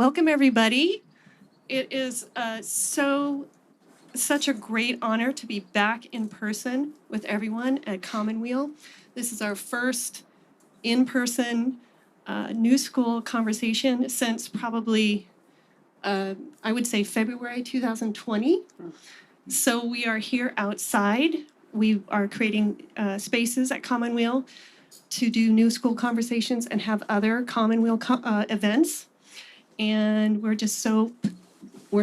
Welcome, everybody. It is such a great honor to be back in person with everyone at Commonweal. This is our first in-person New School conversation since probably, I would say, February 2020. So we are here outside. We are creating spaces at Commonweal to do New School conversations and have other Commonweal events. And we're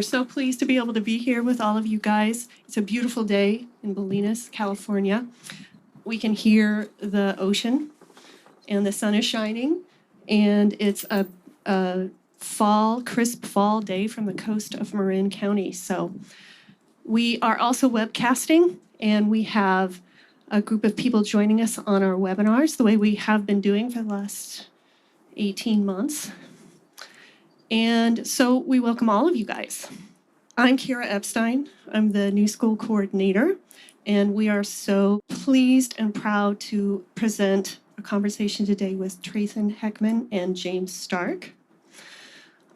so pleased to be able to be here with all of you guys. It's a beautiful day in Bolinas, California. We can hear the ocean and the sun is shining, and it's a crisp fall day from the coast of Marin County. So we are also webcasting, and we have a group of people joining us on our webinars the way we have been doing for the last 18 months. And so we welcome all of you guys. I'm Kira Epstein. I'm the New School Coordinator, and we are so pleased and proud to present a conversation today with Trathen Heckman and James Stark.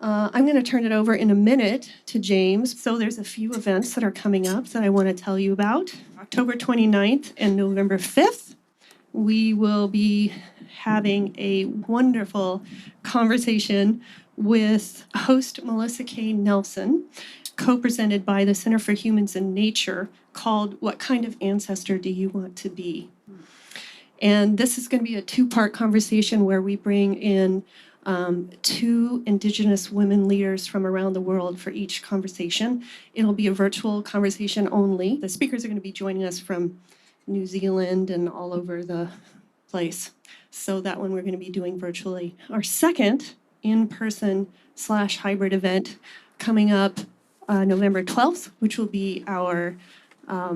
I'm going to turn it over in a minute to James. So there's a few events that are coming up that I want to tell you about. October 29th and November 5th, we will be having a wonderful conversation with host Melissa K. Nelson, co-presented by the Center for Humans and Nature, called What Kind of Ancestor Do You Want to Be? And this is going to be a two-part conversation where we bring in two Indigenous women leaders from around the world for each conversation. It'll be a virtual conversation only. The speakers are going to be joining us from New Zealand and all over the place. So that one we're going to be doing virtually. Our second in-person / hybrid event coming up November 12th, which will be our TNS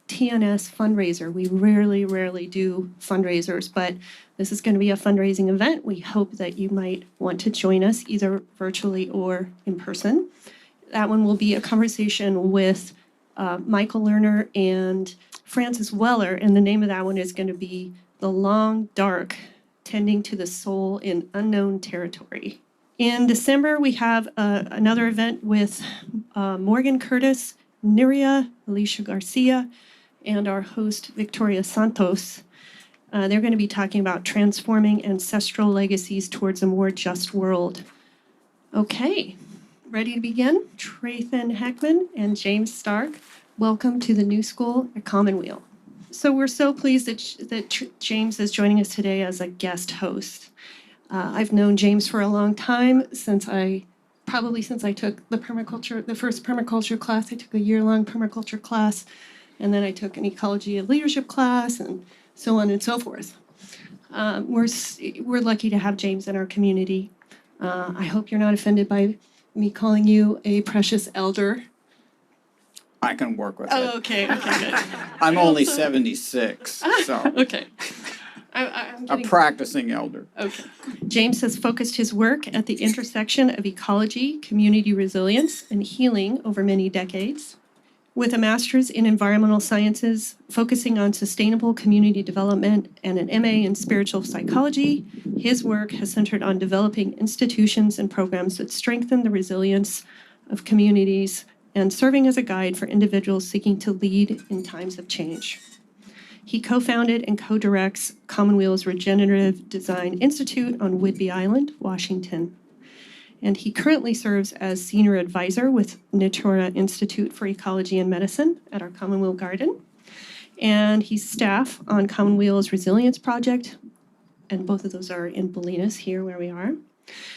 fundraiser. We rarely do fundraisers, but this is going to be a fundraising event. We hope that you might want to join us either virtually or in person. That one will be a conversation with Michael Lerner and Francis Weller, and the name of that one is going to be The Long Dark, Tending to the Soul in Unknown Territory. In December, we have another event with Morgan Curtis, Niria, Alicia Garcia, and our host, Victoria Santos. They're going to be talking about transforming ancestral legacies towards a more just world. Okay, ready to begin? Trathen Heckman and James Stark, welcome to the New School at Commonweal. So we're so pleased that James is joining us today as a guest host. I've known James for a long time, since I took the first permaculture class. I took a year-long permaculture class, and then I took an ecology of leadership class, and so on and so forth. We're lucky to have James in our community. I hope you're not offended by me calling you a precious elder. I can work with it. Oh, okay, good. I'm only 76, so Okay. I'm a practicing elder. Okay. James has focused his work at the intersection of ecology, community resilience, and healing over many decades. With a master's in environmental sciences, focusing on sustainable community development, and an MA in spiritual psychology, his work has centered on developing institutions and programs that strengthen the resilience of communities and serving as a guide for individuals seeking to lead in times of change. He co-founded and co-directs Commonweal's Regenerative Design Institute on Whidbey Island, Washington. And he currently serves as senior advisor with Natura Institute for Ecology and Medicine at our Commonweal Garden. And he's staff on Commonweal's Resilience Project, and both of those are in Bolinas, here where we are.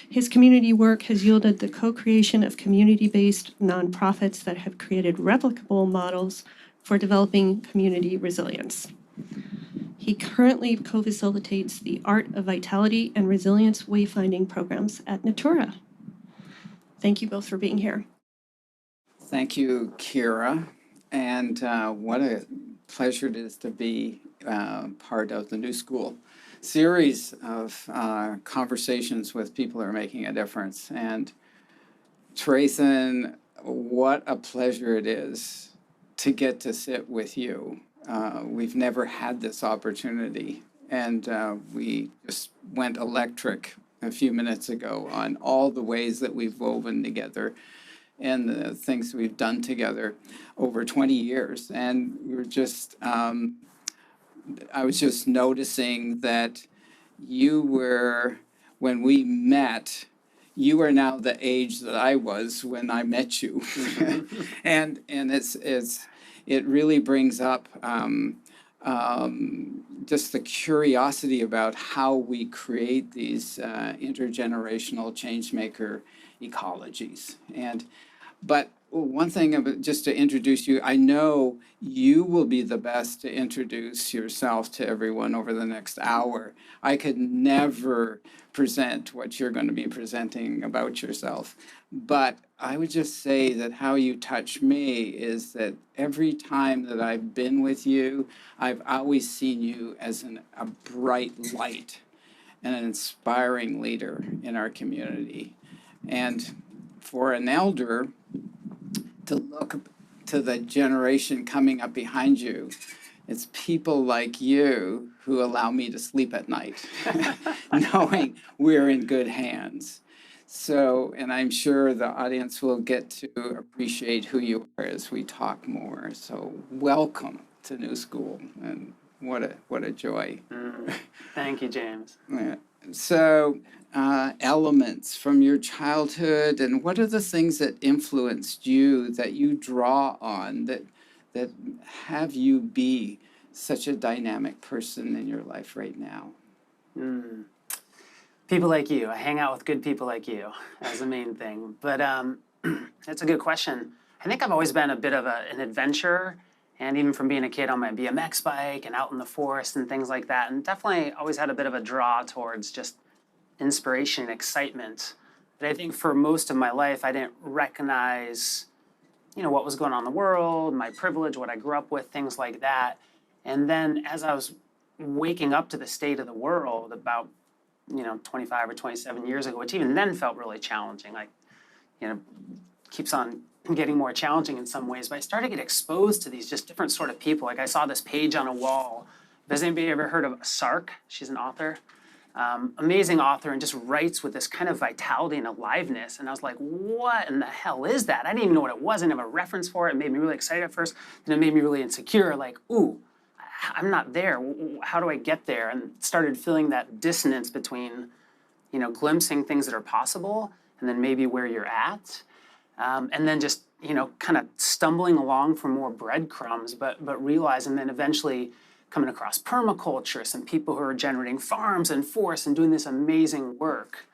His community work has yielded the co-creation of community-based nonprofits that have created replicable models for developing community resilience. He currently co-facilitates the Art of Vitality and Resilience Wayfinding programs at Natura. Thank you both for being here. Thank you, Kira. And what a pleasure it is to be part of the New School series of conversations with people who are making a difference. And Trathen, what a pleasure it is to get to sit with you. We've never had this opportunity, and we just went electric a few minutes ago on all the ways that we've woven together and the things we've done together over 20 years. And we were just, I was just noticing that you were, when we met, you are now the age that I was when I met you. and it really brings up just the curiosity about how we create these intergenerational changemaker ecologies. But one thing, just to introduce you, I know you will be the best to introduce yourself to everyone over the next hour. I could never present what you're going to be presenting about yourself. But I would just say that how you touch me is that every time that I've been with you, I've always seen you as a bright light and an inspiring leader in our community. And for an elder to look to the generation coming up behind you, it's people like you who allow me to sleep at night, knowing we're in good hands. So, and I'm sure the audience will get to appreciate who you are as we talk more. So welcome to New School, and what a joy. Thank you, James. So, elements from your childhood, and what are the things that influenced you, that you draw on, that have you be such a dynamic person in your life right now? People like you. I hang out with good people like you as the main thing. But that's a good question. I think I've always been a bit of an adventurer, and even from being a kid on my BMX bike and out in the forest and things like that, and definitely always had a bit of a draw towards just inspiration and excitement. But I think for most of my life, I didn't recognize, what was going on in the world, my privilege, what I grew up with, things like that. And then as I was waking up to the state of the world about, 25 or 27 years ago, which even then felt really challenging, keeps on getting more challenging in some ways, but I started to get exposed to these just different sort of people. Like I saw this page on a wall. Has anybody ever heard of Sark? She's an author. Amazing author, and just writes with this kind of vitality and aliveness. And I was like, what in the hell is that? I didn't even know what it was. I didn't have a reference for it. It made me really excited at first. Then it made me really insecure, like, ooh, I'm not there. How do I get there? And started feeling that dissonance between, glimpsing things that are possible and then maybe where you're at. And then just, kind of stumbling along for more breadcrumbs, but realizing then eventually coming across permaculturists and people who are generating farms and forests and doing this amazing work.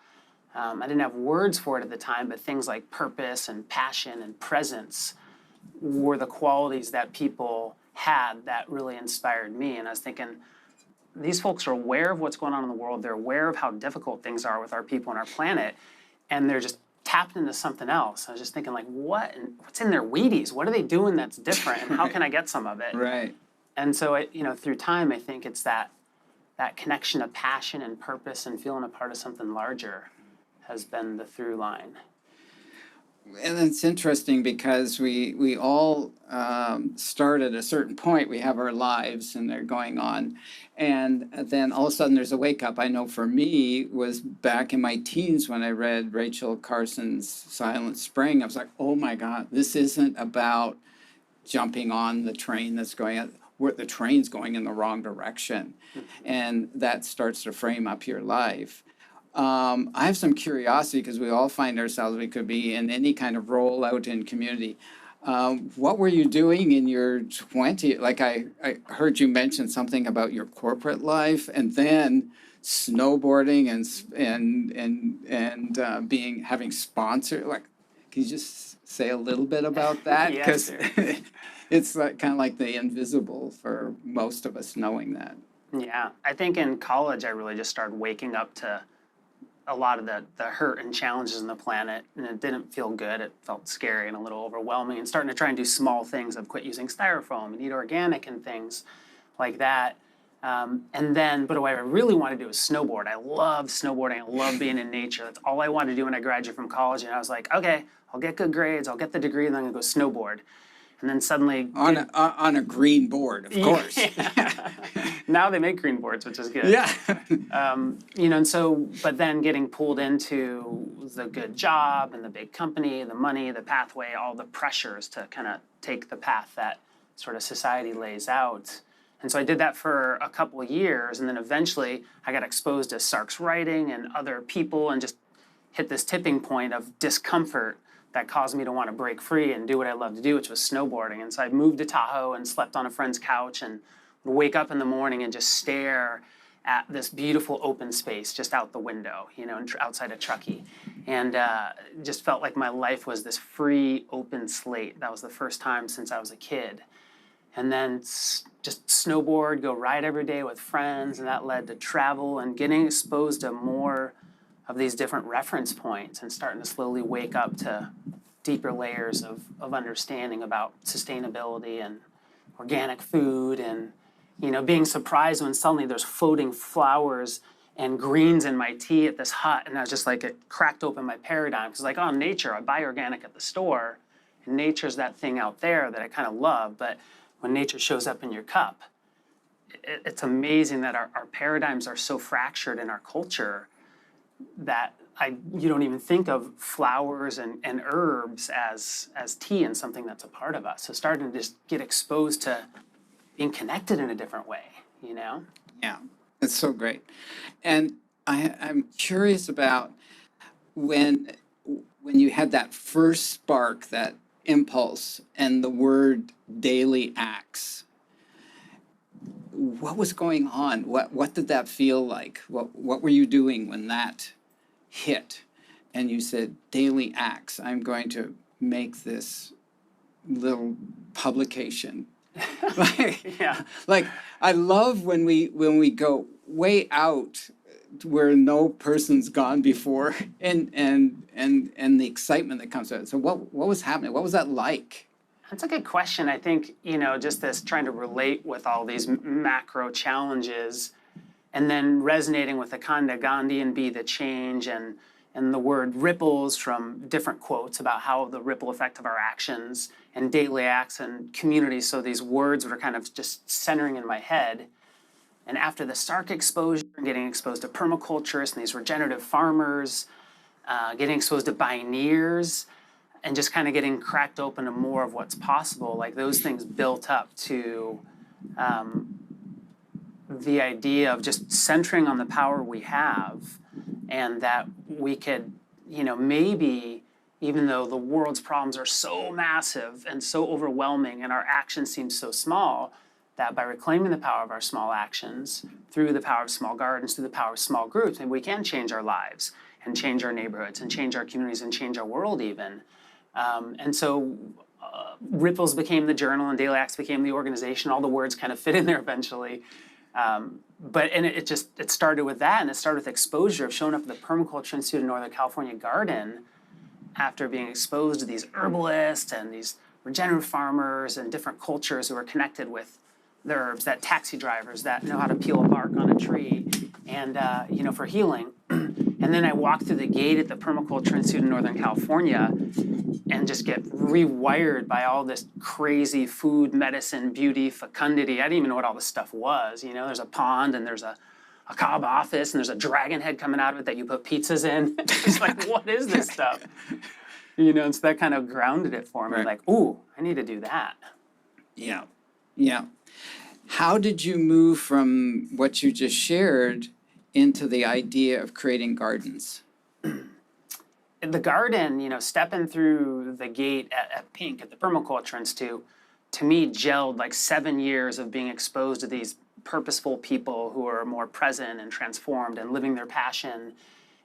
I didn't have words for it at the time, but things like purpose and passion and presence were the qualities that people had that really inspired me. And I was thinking, these folks are aware of what's going on in the world. They're aware of how difficult things are with our people and our planet, and they're just tapped into something else. I was just thinking, like, what's in their Wheaties? What are they doing that's different, and how can I get some of it? Right. And so, through time, I think it's that connection of passion and purpose and feeling a part of something larger has been the through line. And it's interesting because we all start at a certain point. We have our lives and they're going on. And then all of a sudden there's a wake up. I know for me was back in my teens when I read Rachel Carson's Silent Spring. I was like, oh my God, this isn't about jumping on the train that's going, where the train's going in the wrong direction. And that starts to frame up your life. I have some curiosity because we all find ourselves, we could be in any kind of role out in community. What were you doing in your 20s? Like I heard you mention something about your corporate life, and then snowboarding and having sponsors. Like, can you just say a little bit about that? Yes, Because it's kind of like the invisible for most of us knowing that. Yeah, I think in college I really just started waking up to a lot of the hurt and challenges in the planet, and it didn't feel good. It felt scary and a little overwhelming, and starting to try and do small things. I've quit using styrofoam and eat organic and things like that. And then, but what I really want to do is snowboard. I love snowboarding. I love being in nature. That's all I wanted to do when I graduated from college. And I was like, okay, I'll get good grades, I'll get the degree, and then I'm going to go snowboard. And then suddenly on a green board, of course. Yeah. Now they make green boards, which is good. Yeah. And so, but then getting pulled into the good job and the big company, the money, the pathway, all the pressures to kind of take the path that sort of society lays out. And so I did that for a couple of years, and then eventually I got exposed to Sark's writing and other people and just hit this tipping point of discomfort that caused me to want to break free and do what I love to do, which was snowboarding. And so I moved to Tahoe and slept on a friend's couch and would wake up in the morning and just stare at this beautiful open space just out the window, outside of Truckee. And just felt like my life was this free, open slate. That was the first time since I was a kid. And then just snowboard, go ride every day with friends, and that led to travel and getting exposed to more of these different reference points and starting to slowly wake up to deeper layers of understanding about sustainability and organic food and, being surprised when suddenly there's floating flowers and greens in my tea at this hut. And I was just like, it cracked open my paradigm. Because nature, I buy organic at the store, and nature's that thing out there that I kind of love. But when nature shows up in your cup, it's amazing that our paradigms are so fractured in our culture that you don't even think of flowers and herbs as tea and something that's a part of us. So starting to just get exposed to being connected in a different way, Yeah, it's so great. And I'm curious about when you had that first spark, that impulse, and the word daily acts. What was going on? What did that feel like? What were you doing when that hit? And you said, daily acts, I'm going to make this little publication. Yeah. Like, I love when we go way out where no person's gone before, and the excitement that comes out. So what was happening? What was that like? That's a good question. I think, just this trying to relate with all these macro challenges and then resonating with the kind of Gandhian be the change and the word ripples from different quotes about how the ripple effect of our actions and daily acts and communities. So these words were kind of just centering in my head. And after the Sark exposure, getting exposed to permaculturists and these regenerative farmers, getting exposed to pioneers, and just kind of getting cracked open to more of what's possible, like those things built up to the idea of just centering on the power we have, and that we could, maybe, even though the world's problems are so massive and so overwhelming and our actions seem so small, that by reclaiming the power of our small actions, through the power of small gardens, through the power of small groups, maybe we can change our lives and change our neighborhoods and change our communities and change our world even. And so Ripples became the journal and Daily Acts became the organization. All the words kind of fit in there eventually. It started with that, and it started with exposure of showing up at the Permaculture Institute in Northern California Garden after being exposed to these herbalists and these regenerative farmers and different cultures who are connected with the herbs, that taxi drivers that know how to peel a bark on a tree and, for healing. And then I walked through the gate at the Permaculture Institute in Northern California and just get rewired by all this crazy food, medicine, beauty, fecundity. I didn't even know what all this stuff was. There's a pond and there's a cob office and there's a dragon head coming out of it that you put pizzas in. It's like, what is this stuff? And so that kind of grounded it for me. Right. Like, ooh, I need to do that. Yeah. How did you move from what you just shared into the idea of creating gardens? The garden, stepping through the gate at Pink at the Permaculture Institute, to me gelled like 7 years of being exposed to these purposeful people who are more present and transformed and living their passion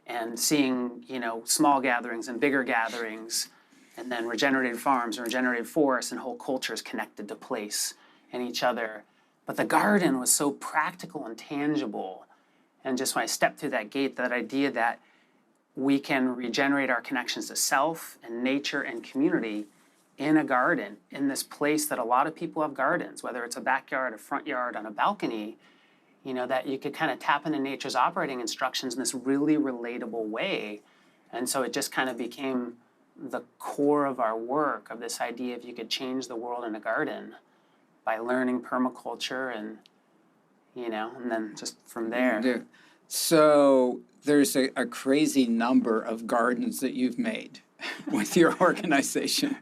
and seeing, small gatherings and bigger gatherings, and then regenerative farms and regenerative forests and whole cultures connected to place and each other. But the garden was so practical and tangible. And just when I stepped through that gate, that idea that we can regenerate our connections to self and nature and community in a garden, in this place that a lot of people have gardens, whether it's a backyard, a front yard, on a balcony, that you could kind of tap into nature's operating instructions in this really relatable way. And so it just kind of became the core of our work, of this idea of you could change the world in a garden by learning permaculture and, and then just from there. Yeah. So there's a crazy number of gardens that you've made with your organization.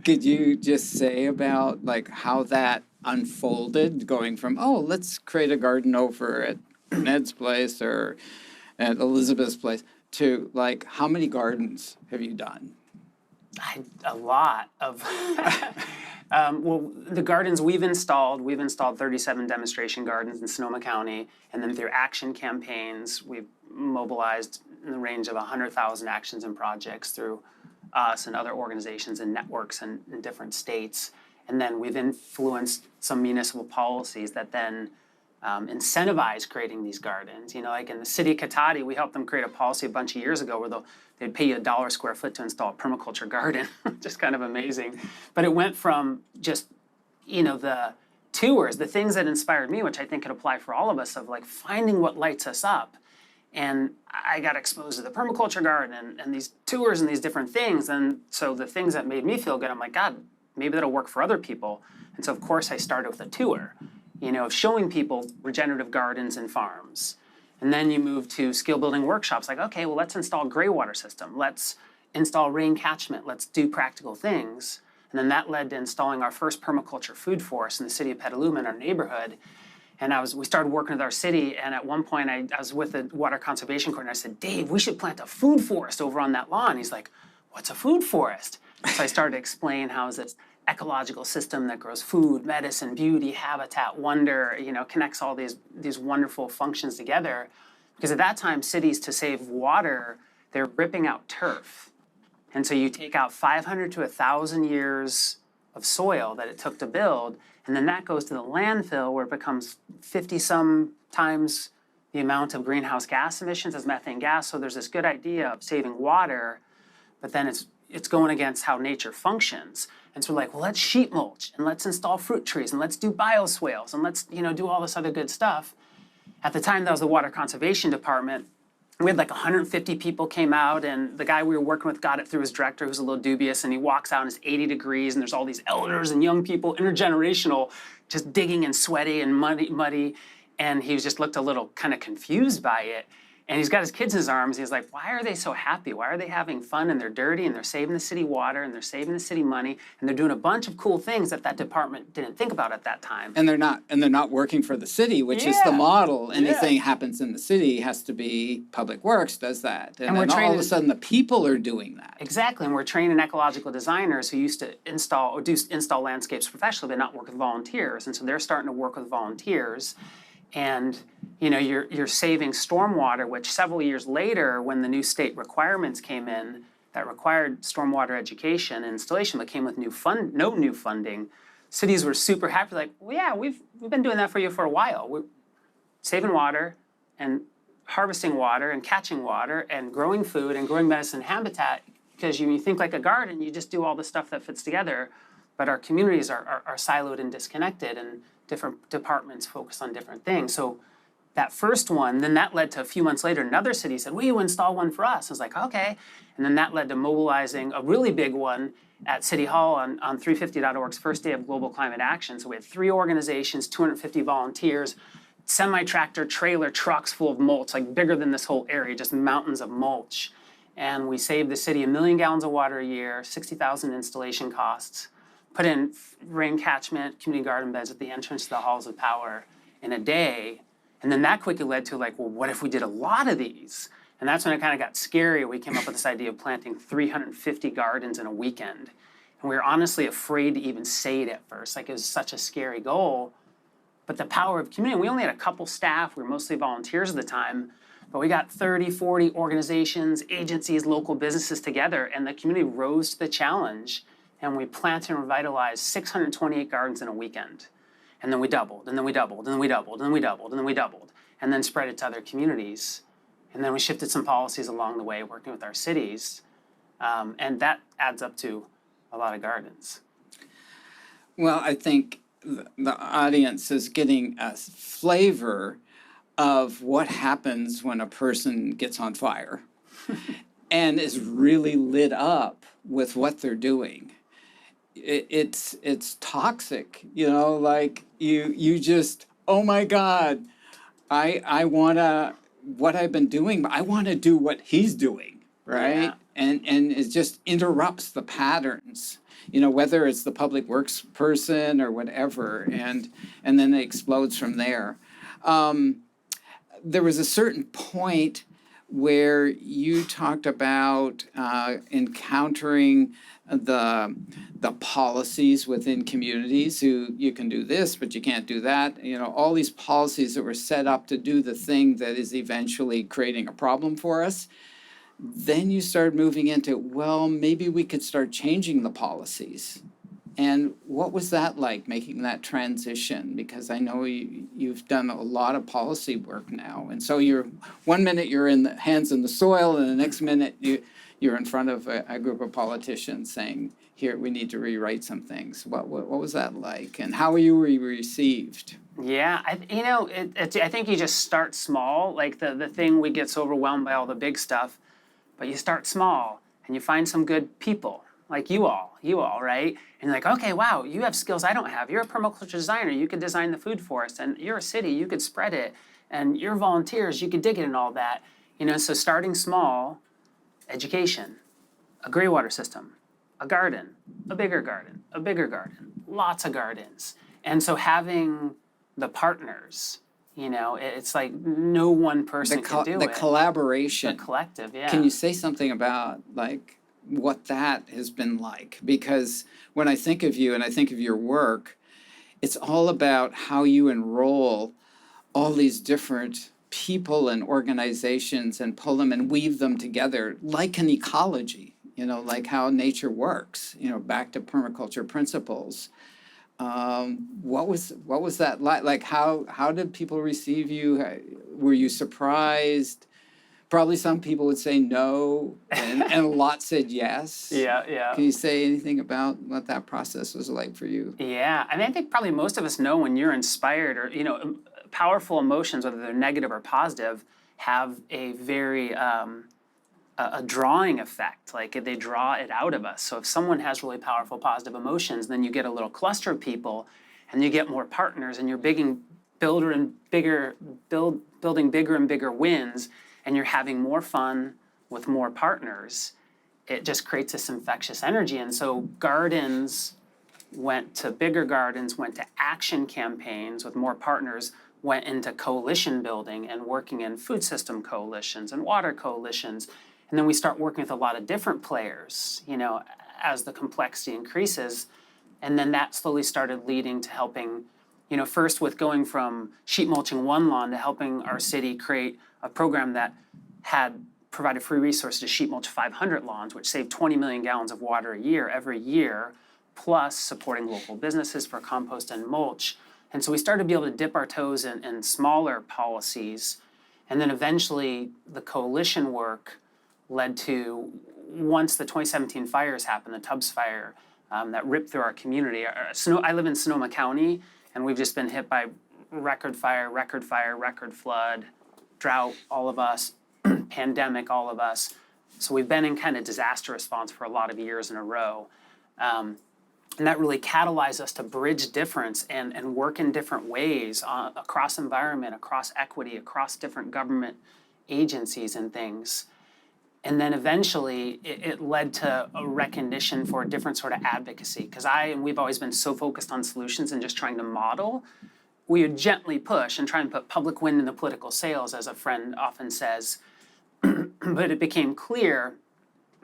Could you just say about like how that unfolded, going from, oh, let's create a garden over at Ned's place or at Elizabeth's place, to like how many gardens have you done? A lot of, well, the gardens we've installed 37 demonstration gardens in Sonoma County, and then through action campaigns, we've mobilized in the range of 100,000 actions and projects through us and other organizations and networks in different states. And then we've influenced some municipal policies that then incentivize creating these gardens. Like in the city of Cotati, we helped them create a policy a bunch of years ago where they'd pay you $1 square foot to install a permaculture garden, just kind of amazing. But it went from just, the tours, the things that inspired me, which I think could apply for all of us, of like finding what lights us up. And I got exposed to the permaculture garden and these tours and these different things. And so the things that made me feel good, I'm like, God, maybe that'll work for other people. And so of course I started with a tour, of showing people regenerative gardens and farms. And then you move to skill building workshops, like, okay, well, let's install a gray water system. Let's install rain catchment. Let's do practical things. And then that led to installing our first permaculture food forest in the city of Petaluma in our neighborhood. And we started working with our city, and at one point I was with the water conservation coordinator, and I said, Dave, we should plant a food forest over on that lawn. He's like, what's a food forest? So I started to explain how is this ecological system that grows food, medicine, beauty, habitat, wonder, connects all these wonderful functions together. Because at that time, cities, to save water, they're ripping out turf. And so you take out 500 to 1,000 years of soil that it took to build, and then that goes to the landfill where it becomes 50-some times the amount of greenhouse gas emissions as methane gas. So there's this good idea of saving water, but then it's going against how nature functions. And so we're like, well, let's sheet mulch, and let's install fruit trees, and let's do bioswales, and let's do all this other good stuff. At the time, that was the Water Conservation Department. We had like 150 people came out, and the guy we were working with got it through his director, who's a little dubious, and he walks out and it's 80 degrees, and there's all these elders and young people, intergenerational, just digging and sweaty and muddy, and he just looked a little kind of confused by it. And he's got his kids in his arms. He's like, why are they so happy? Why are they having fun? And they're dirty, and they're saving the city water, and they're saving the city money, and they're doing a bunch of cool things that department didn't think about at that time. And they're not working for the city, which is the model. Anything happens in the city has to be Public Works does that. And then all of a sudden the people are doing that. Exactly, and we're training ecological designers who used to install landscapes professionally, but not work with volunteers. And so they're starting to work with volunteers. And you're saving stormwater, which several years later, when the new state requirements came in that required stormwater education and installation, but came with no new funding, cities were super happy, like, well, yeah, we've been doing that for you for a while. We're saving water and harvesting water and catching water and growing food and growing medicine and habitat, because you think like a garden, you just do all the stuff that fits together, but our communities are siloed and disconnected, and different departments focus on different things. So that first one, then that led to a few months later, another city said, will you install one for us? I was like, okay. And then that led to mobilizing a really big one at City Hall on 350.org's first day of global climate action. So we had 3 organizations, 250 volunteers, semi-tractor trailer trucks full of mulch, like bigger than this whole area, just mountains of mulch. And we saved the city 1 million gallons of water a year, 60,000 installation costs, put in rain catchment, community garden beds at the entrance to the halls of power in a day. And then that quickly led to like, well, what if we did a lot of these? And that's when it kind of got scary. We came up with this idea of planting 350 gardens in a weekend. And we were honestly afraid to even say it at first. Like, it was such a scary goal. But the power of community, we only had a couple staff. We were mostly volunteers at the time. But we got 30, 40 organizations, agencies, local businesses together. And the community rose to the challenge. And we planted and revitalized 628 gardens in a weekend. And then we doubled, and then we doubled, and then we doubled, and then we doubled, and then we doubled, and then spread it to other communities. And then we shifted some policies along the way, working with our cities. And that adds up to a lot of gardens. Well, I think the audience is getting a flavor of what happens when a person gets on fire and is really lit up with what they're doing. It's toxic, like you just, oh my God, I wanna, what I've been doing, I wanna do what he's doing, right? Yeah. And it just interrupts the patterns, whether it's the public works person or whatever, and then it explodes from there. There was a certain point where you talked about encountering the policies within communities who you can do this, but you can't do that. All these policies that were set up to do the thing that is eventually creating a problem for us. Then you start moving into, well, maybe we could start changing the policies. And what was that like, making that transition? Because I know you've done a lot of policy work now. And so one minute you're in the hands in the soil, and the next minute you're in front of a group of politicians saying, here, we need to rewrite some things. What was that like? And how were you received? Yeah, I think you just start small. Like the thing we get so overwhelmed by all the big stuff, but you start small and you find some good people. Like you all, right? And you're like, okay, wow, you have skills I don't have. You're a permaculture designer, you could design the food forest, and you're a city, you could spread it, and you're volunteers, you could dig it and all that. So starting small, education, a gray water system, a garden, a bigger garden, a bigger garden, lots of gardens. And so having the partners, it's like no one person can do the it. Collaboration. The collective, yeah. Can you say something about like what that has been like? Because when I think of you and I think of your work, it's all about how you enroll all these different people and organizations and pull them and weave them together like an ecology, like how nature works, back to permaculture principles. What was that like? Like how did people receive you? Were you surprised? Probably some people would say no, and a lot said yes. Yeah. Can you say anything about what that process was like for you? Yeah, I think probably most of us know when you're inspired or, powerful emotions, whether they're negative or positive, have a very, a drawing effect. Like they draw it out of us. So if someone has really powerful positive emotions, then you get a little cluster of people and you get more partners and you're building bigger and bigger wins, and you're having more fun with more partners. It just creates this infectious energy. And so gardens went to bigger gardens, went to action campaigns with more partners, went into coalition building and working in food system coalitions and water coalitions. And then we start working with a lot of different players, as the complexity increases. And then that slowly started leading to helping, first with going from sheet mulching one lawn to helping our city create a program that had provided free resources to sheet mulch 500 lawns, which saved 20 million gallons of water a year every year, plus supporting local businesses for compost and mulch. And so we started to be able to dip our toes in smaller policies. And then eventually the coalition work led to, once the 2017 fires happened, the Tubbs fire that ripped through our community. I live in Sonoma County, and we've just been hit by record fire, record flood, drought, all of us, pandemic, all of us. So we've been in kind of disaster response for a lot of years in a row. And that really catalyzed us to bridge difference and work in different ways across environment, across equity, across different government agencies and things. And then eventually it led to a recognition for a different sort of advocacy. Because we've always been so focused on solutions and just trying to model. We would gently push and try and put public wind in the political sails, as a friend often says. But it became clear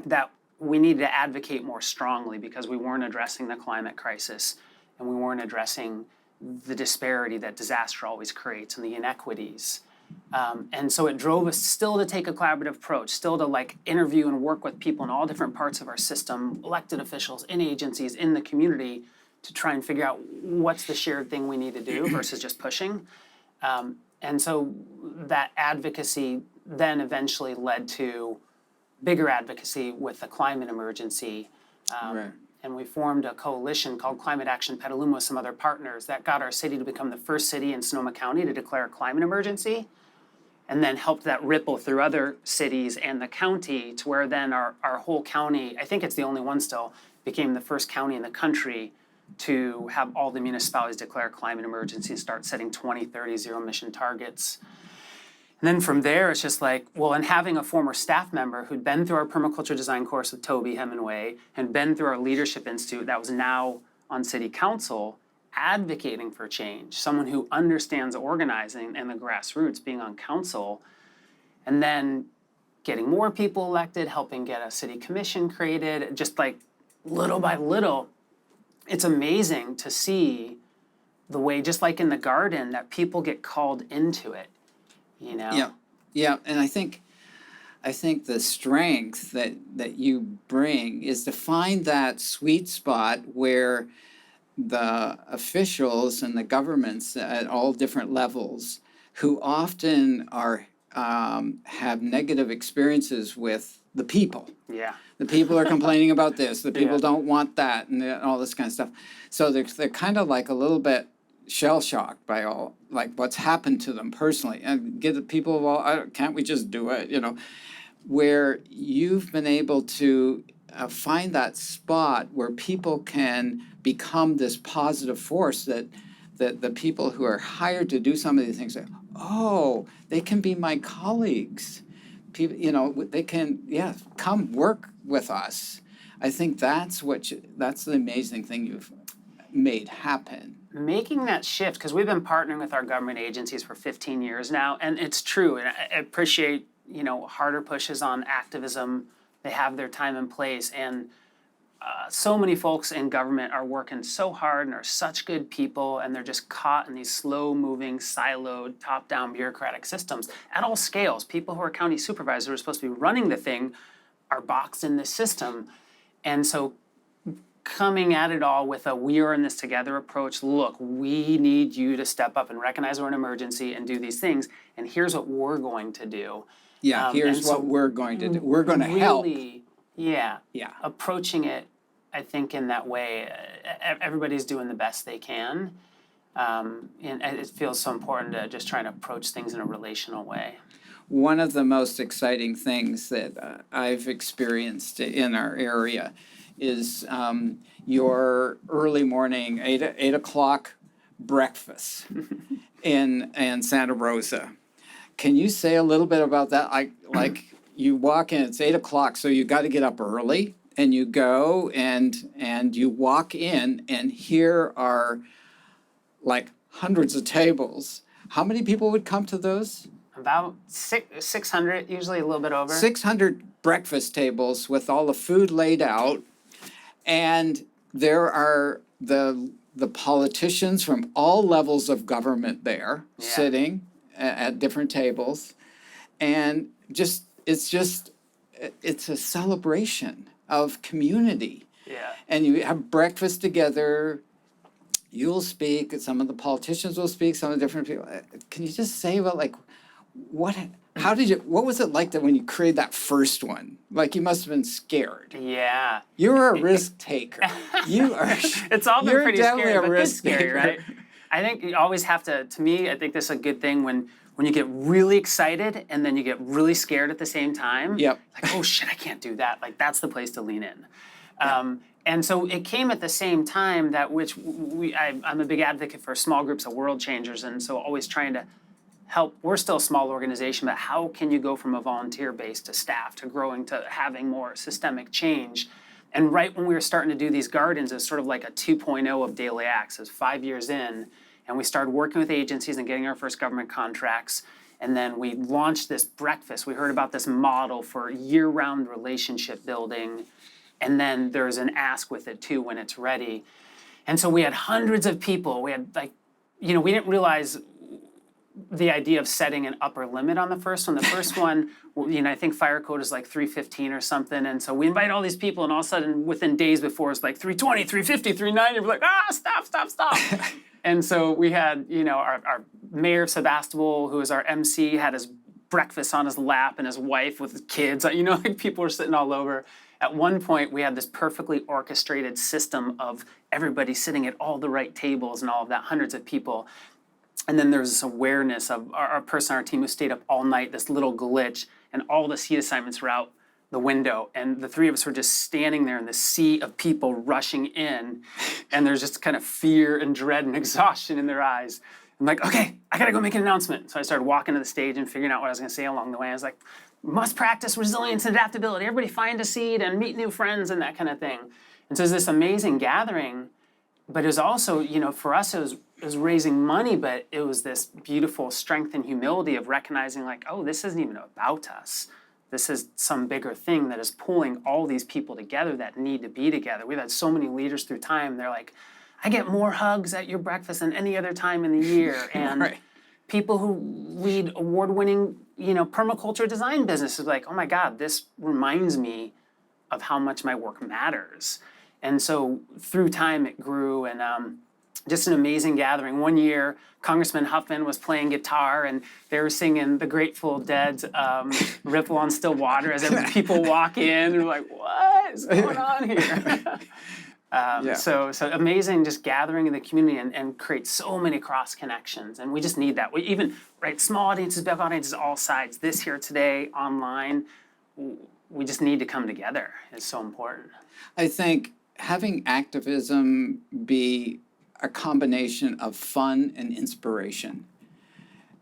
that we needed to advocate more strongly because we weren't addressing the climate crisis and we weren't addressing the disparity that disaster always creates and the inequities. And so it drove us still to take a collaborative approach, still to interview and work with people in all different parts of our system, elected officials, in agencies, in the community, to try and figure out what's the shared thing we need to do versus just pushing. And so that advocacy then eventually led to bigger advocacy with the climate emergency. Right. And we formed a coalition called Climate Action Petaluma with some other partners that got our city to become the first city in Sonoma County to declare a climate emergency. and then helped that ripple through other cities and the county to where then our whole county, I think it's the only one still, became the first county in the country to have all the municipalities declare climate emergency and start setting 2030 zero emission targets. And then from there, it's just like, well, and having a former staff member who'd been through our permaculture design course with Toby Hemingway and been through our leadership institute that was now on city council, advocating for change, someone who understands organizing and the grassroots, being on council, and then getting more people elected, helping get a city commission created, just like little by little. It's amazing to see the way, just like in the garden, that people get called into it, you know? Yeah, and I think the strength that you bring is to find that sweet spot where the officials and the governments at all different levels, who often are have negative experiences with the people. Yeah. The people are complaining about this, the people Yeah. don't want that, and all this kind of stuff. So they're kind of like a little bit shell-shocked by all, like what's happened to them personally. And get the people of all, can't we just do it, you know? Where you've been able to find that spot where people can become this positive force that the people who are hired to do some of these things say, oh, they can be my colleagues. People, you know, they can, come work with us. I think that's that's the amazing thing you've made happen. Making that shift, because we've been partnering with our government agencies for 15 years now, and it's true, and I appreciate, you know, harder pushes on activism. They have their time and place, and so many folks in government are working so hard and are such good people, and they're just caught in these slow-moving, siloed, top-down bureaucratic systems at all scales. People who are county supervisors who are supposed to be running the thing are boxed in this system. And so coming at it all with a we are in this together approach, look, we need you to step up and recognize we're an emergency and do these things, and here's what we're going to do. Here's what we're going to do. We're going to help. Yeah. Yeah. Approaching it, I think, in that way, everybody's doing the best they can. And it feels so important to just try to approach things in a relational way. One of the most exciting things that I've experienced in our area is your early morning, 8 o'clock breakfast in Santa Rosa. Can you say a little bit about that? Like you walk in, it's 8 o'clock, so you got to get up early, and you go and you walk in, and here are like hundreds of tables. How many people would come to those? About 600, usually a little bit over. 600 breakfast tables with all the food laid out, and there are the politicians from all levels of government there sitting at different tables, and it's a celebration of community. Yeah. And you have breakfast together. You'll speak, some of the politicians will speak, some of the different people. Can you just say about like what was it like that when you created that first one? Like you must have been scared. Yeah. You're a risk taker. You are. It's all been you're pretty definitely scary, a but this risk scary, taker. right? I think you always have to me, I think this is a good thing when you get really excited and then you get really scared at the same time. Yep. Like, oh shit, I can't do that. Like that's the place to lean in. And so it came at the same time that I'm a big advocate for small groups of world changers, and so always trying to help. We're still a small organization, but how can you go from a volunteer base to staff to growing to having more systemic change? And right when we were starting to do these gardens, it was sort of like a 2.0 of daily acts. It was 5 years in, and we started working with agencies and getting our first government contracts. And then we launched this breakfast. We heard about this model for year-round relationship building. And then there's an ask with it too when it's ready. And so we had hundreds of people. We had we didn't realize the idea of setting an upper limit on the first one. The first one, I think fire code is like 315 or something. And so we invite all these people, and all of a sudden, within days before, it's like 320, 350, 390. We're like, stop. And so we had, our mayor of Sebastopol, who was our MC, had his breakfast on his lap, and his wife with his kids. People were sitting all over. At one point, we had this perfectly orchestrated system of everybody sitting at all the right tables and all of that, hundreds of people. And then there's this awareness of our person on our team who stayed up all night, this little glitch, and all the seat assignments were out the window. And the three of us were just standing there in the sea of people rushing in. And there's just kind of fear and dread and exhaustion in their eyes. I'm like, okay, I gotta go make an announcement. So I started walking to the stage and figuring out what I was gonna say along the way. I was like, must practice resilience and adaptability. Everybody find a seed and meet new friends and that kind of thing. And so it was this amazing gathering, but it was also, for us, it was raising money, but it was this beautiful strength and humility of recognizing like, oh, this isn't even about us. This is some bigger thing that is pulling all these people together that need to be together. We've had so many leaders through time. They're like, I get more hugs at your breakfast than any other time in the year. And Right. people who lead award-winning, permaculture design businesses like, oh my God, this reminds me of how much my work matters. And so through time it grew, and just an amazing gathering. One year, Congressman Huffman was playing guitar and they were singing the Grateful Dead's Ripple on Still Water as people walk in and we're like, what is going on here? Yeah. So amazing just gathering in the community and create so many cross connections. And we just need that. We even, small audiences, big audiences, all sides, this here today, online, we just need to come together. It's so important. I think having activism be a combination of fun and inspiration.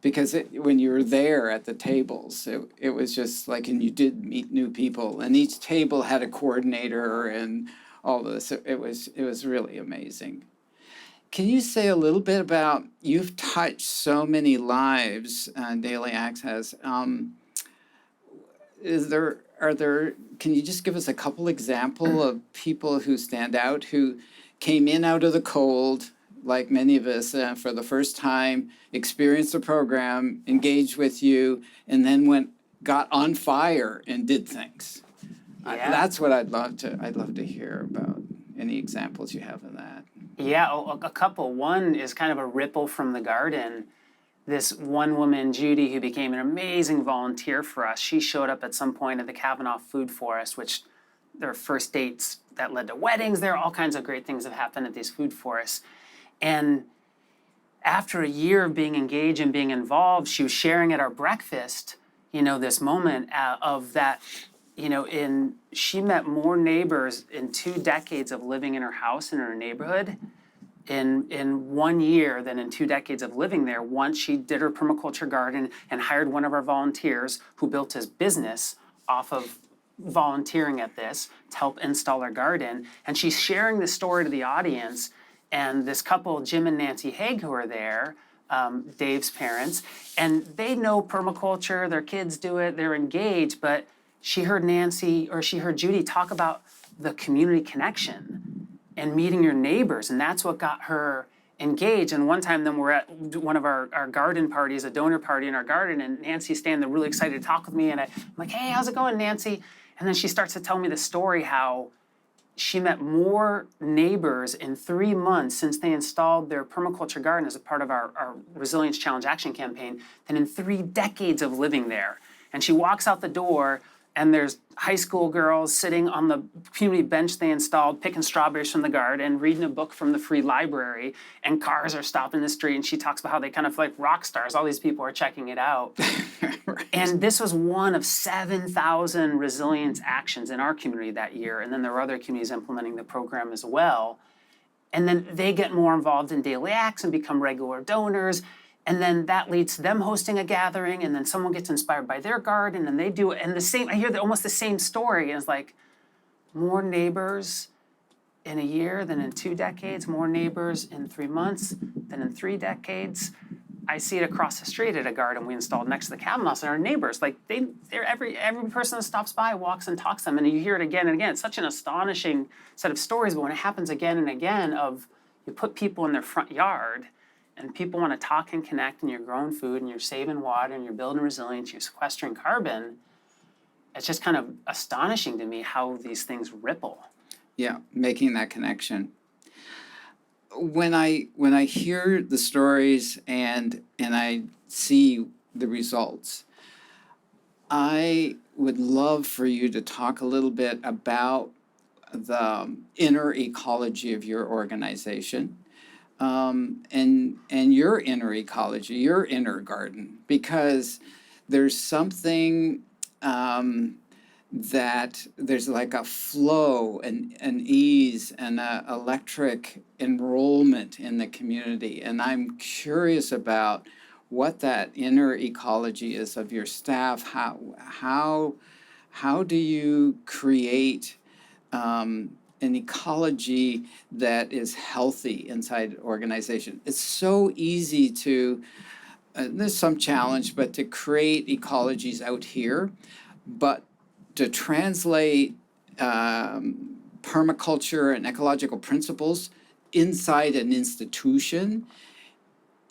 Because when you were there at the tables, it was just like, and you did meet new people, and each table had a coordinator and all this. It was really amazing. Can you say a little bit about, you've touched so many lives, Daily Acts has. Can you just give us a couple example of people who stand out, who came in out of the cold, like many of us, for the first time, experienced the program, engaged with you, and then got on fire and did things? Yeah. That's what I'd love to hear about. Any examples you have of that? Yeah, a couple. One is kind of a ripple from the garden. This one woman, Judy, who became an amazing volunteer for us, she showed up at some point at the Kavanaugh Food Forest, which there are first dates that led to weddings. There are all kinds of great things that happen at these food forests. And after a year of being engaged and being involved, she was sharing at our breakfast, this moment of that, she met more neighbors in 2 decades of living in her house in her neighborhood in 1 year than in 2 decades of living there. Once she did her permaculture garden and hired one of our volunteers who built his business off of volunteering at this to help install our garden. And she's sharing this story to the audience. And this couple, Jim and Nancy Haig, who are there, Dave's parents, and they know permaculture, their kids do it, they're engaged, but she heard Judy talk about the community connection and meeting your neighbors, and that's what got her engaged. And one time then we're at one of our garden parties, a donor party in our garden, and Nancy's standing there really excited to talk with me, and I'm like, hey, how's it going, Nancy? And then she starts to tell me the story how she met more neighbors in 3 months since they installed their permaculture garden as a part of our Resilience Challenge Action Campaign than in 3 decades of living there. And she walks out the door, and there's high school girls sitting on the community bench they installed, picking strawberries from the garden, reading a book from the free library, and cars are stopping the street, and she talks about how they kind of like rock stars. All these people are checking it out. Right. And this was one of 7,000 resilience actions in our community that year, and then there were other communities implementing the program as well. And then they get more involved in daily acts and become regular donors. And then that leads to them hosting a gathering, and then someone gets inspired by their garden, and they do it. And I hear almost the same story. And it's like more neighbors in a year than in 2 decades, more neighbors in 3 months than in 3 decades. I see it across the street at a garden we installed next to the Kavanaughs, and our neighbors, like they're every person that stops by walks and talks to them, and you hear it again and again. It's such an astonishing set of stories, but when it happens again and again of you put people in their front yard, and people want to talk and connect, and you're growing food, and you're saving water, and you're building resilience, you're sequestering carbon, it's just kind of astonishing to me how these things ripple. Yeah, making that connection. When I hear the stories and I see the results, I would love for you to talk a little bit about the inner ecology of your organization. and your inner ecology, your inner garden, because there's something that there's like a flow and an ease and a electric enrollment in the community. And I'm curious about what that inner ecology is of your staff. How do you create an ecology that is healthy inside an organization? It's so easy to, there's some challenge, but to create ecologies out here, but to translate permaculture and ecological principles inside an institution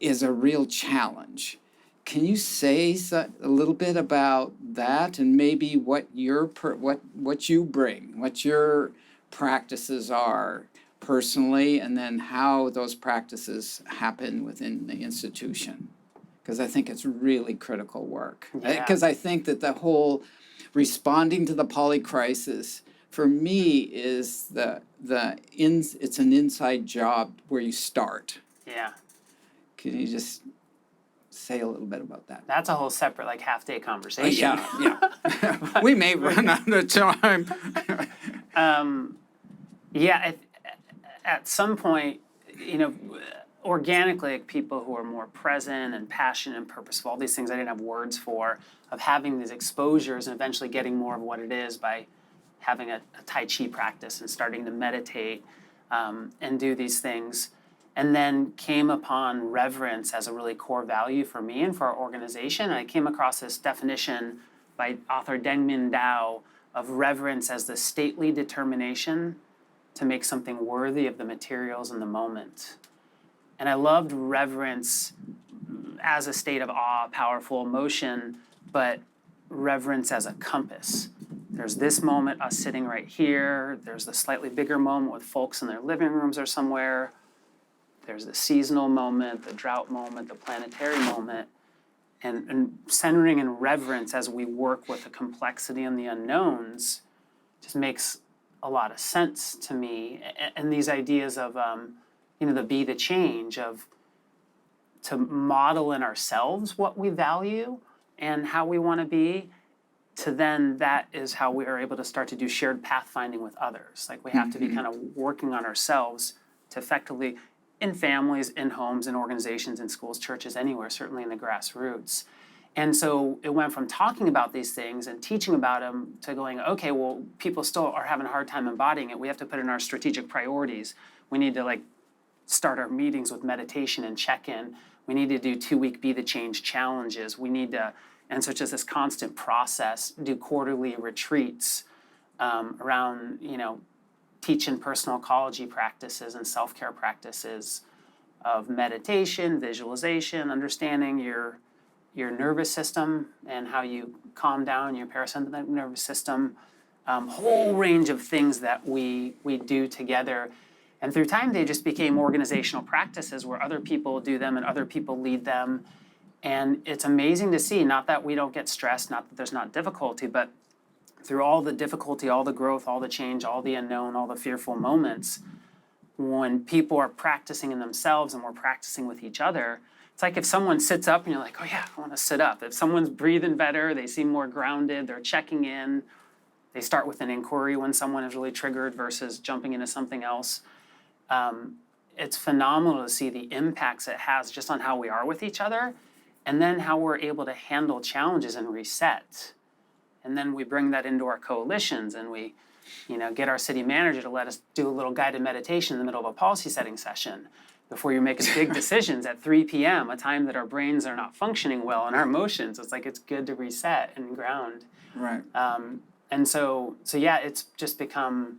is a real challenge. Can you say a little bit about that, and maybe what what you bring, what your practices are personally, and then how those practices happen within the institution? Because I think it's really critical work. Yeah. Because I think that the whole responding to the poly crisis for me is it's an inside job where you start. Yeah. Can you just say a little bit about that? That's a whole separate like half-day conversation. Yeah. We may run out of time. At some point, organically, like, people who are more present and passionate and purposeful, all these things I didn't have words for, of having these exposures and eventually getting more of what it is by having a Tai Chi practice and starting to meditate and do these things. And then came upon reverence as a really core value for me and for our organization. And I came across this definition by author Dengmin Dao of reverence as the stately determination to make something worthy of the materials and the moment. And I loved reverence as a state of awe, powerful emotion, but reverence as a compass. There's this moment, us sitting right here. There's the slightly bigger moment with folks in their living rooms or somewhere. There's the seasonal moment, the drought moment, the planetary moment, and centering in reverence as we work with the complexity and the unknowns just makes a lot of sense to me. And these ideas of, the be the change, of to model in ourselves what we value and how we want to be, to then that is how we are able to start to do shared pathfinding with others. Like we have to be kind of working on ourselves to effectively, in families, in homes, in organizations, in schools, churches, anywhere, certainly in the grassroots. And so it went from talking about these things and teaching about them to going, okay, well, people still are having a hard time embodying it. We have to put in our strategic priorities. We need to start our meetings with meditation and check-in. We need to do 2-week Be the Change challenges. We need to, and so it's just this constant process, do quarterly retreats around, teaching personal ecology practices and self-care practices of meditation, visualization, understanding your nervous system and how you calm down your parasympathetic nervous system, whole range of things that we do together. And through time, they just became organizational practices where other people do them and other people lead them. And it's amazing to see, not that we don't get stressed, not that there's not difficulty, but through all the difficulty, all the growth, all the change, all the unknown, all the fearful moments, when people are practicing in themselves and we're practicing with each other, it's like if someone sits up and you're like, oh yeah, I want to sit up. If someone's breathing better, they seem more grounded, they're checking in, they start with an inquiry when someone is really triggered versus jumping into something else. It's phenomenal to see the impacts it has just on how we are with each other, and then how we're able to handle challenges and reset. And then we bring that into our coalitions and we, get our city manager to let us do a little guided meditation in the middle of a policy setting session before you're making big decisions at 3 p.m., a time that our brains are not functioning well and our emotions. It's like it's good to reset and ground. Right. And so yeah, it's just become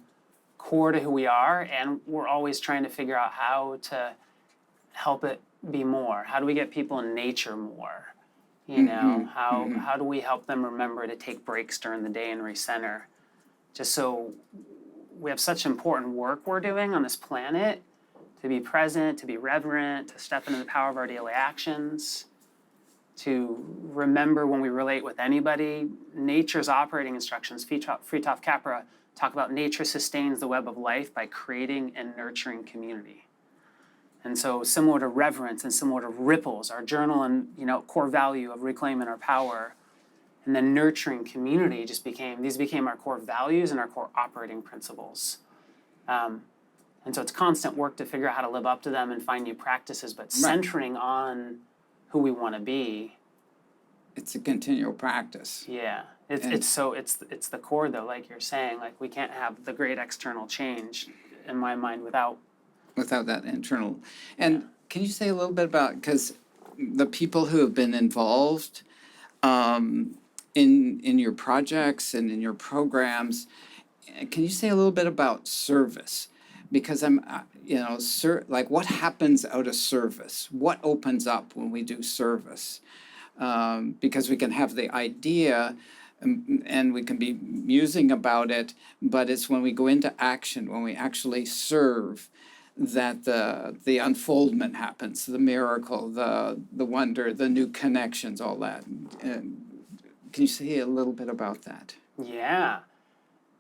core to who we are, and we're always trying to figure out how to help it be more. How do we get people in nature more? How do we help them remember to take breaks during the day and recenter? Just so we have such important work we're doing on this planet, to be present, to be reverent, to step into the power of our daily actions, to remember when we relate with anybody, nature's operating instructions, Fritjof Capra, talk about nature sustains the web of life by creating and nurturing community. And so similar to reverence and similar to ripples, our journal and, core value of reclaiming our power, and then nurturing community these became our core values and our core operating principles. And so it's constant work to figure out how to live up to them and find new practices, but centering on who we want to be. It's a continual practice. Yeah, it's the core though, like you're saying, like we can't have the great external change in my mind without that internal. And can you say a little bit about, because the people who have been involved in your projects and in your programs, can you say a little bit about service? Because like what happens out of service? What opens up when we do service? Because we can have the idea and we can be musing about it, but it's when we go into action, when we actually serve, that the unfoldment happens, the miracle, the wonder, the new connections, all that. And can you say a little bit about that? Yeah,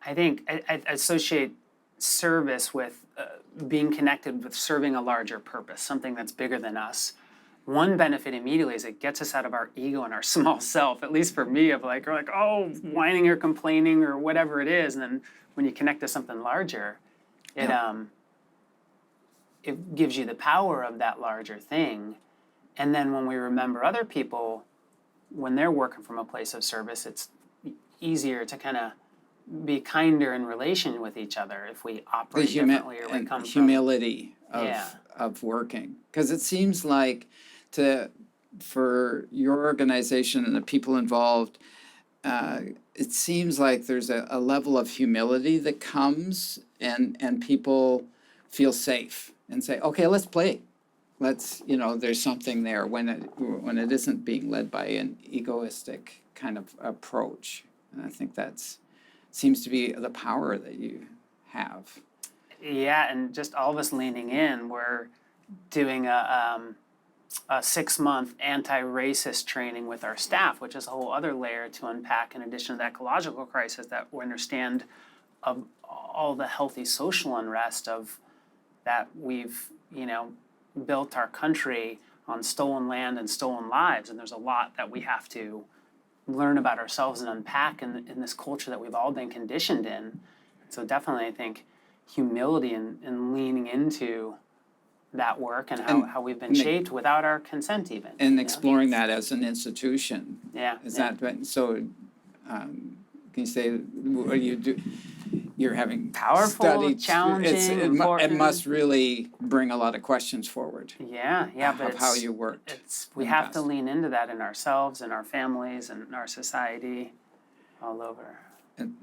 I think I associate service with being connected with serving a larger purpose, something that's bigger than us. One benefit immediately is it gets us out of our ego and our small self, at least for me, of like, oh, whining or complaining or whatever it is. And then when you connect to something larger, it gives you the power of that larger thing. And then when we remember other people, when they're working from a place of service, it's easier to kind of be kinder in relation with each other if we operate differently or we come from humility of working. Because it seems like for your organization and the people involved, it seems like there's a level of humility that comes and people feel safe and say, okay, let's play. Let's, there's something there when it isn't being led by an egoistic kind of approach. And I think seems to be the power that you have. Yeah, and just all of us leaning in. We're doing a 6-month anti-racist training with our staff, which is a whole other layer to unpack in addition to the ecological crisis, that we understand of all the healthy social unrest of that we've, built our country on stolen land and stolen lives. And there's a lot that we have to learn about ourselves and unpack in this culture that we've all been conditioned in. So definitely, I think humility and leaning into that work and how we've been shaped without our consent even. And exploring that as an institution. Yeah. That so? Can you say what you do? You're having powerful, studied, challenging, it must really bring a lot of questions forward. Yeah, but of how you worked. We have to lean into that in ourselves and our families and our society, all over. And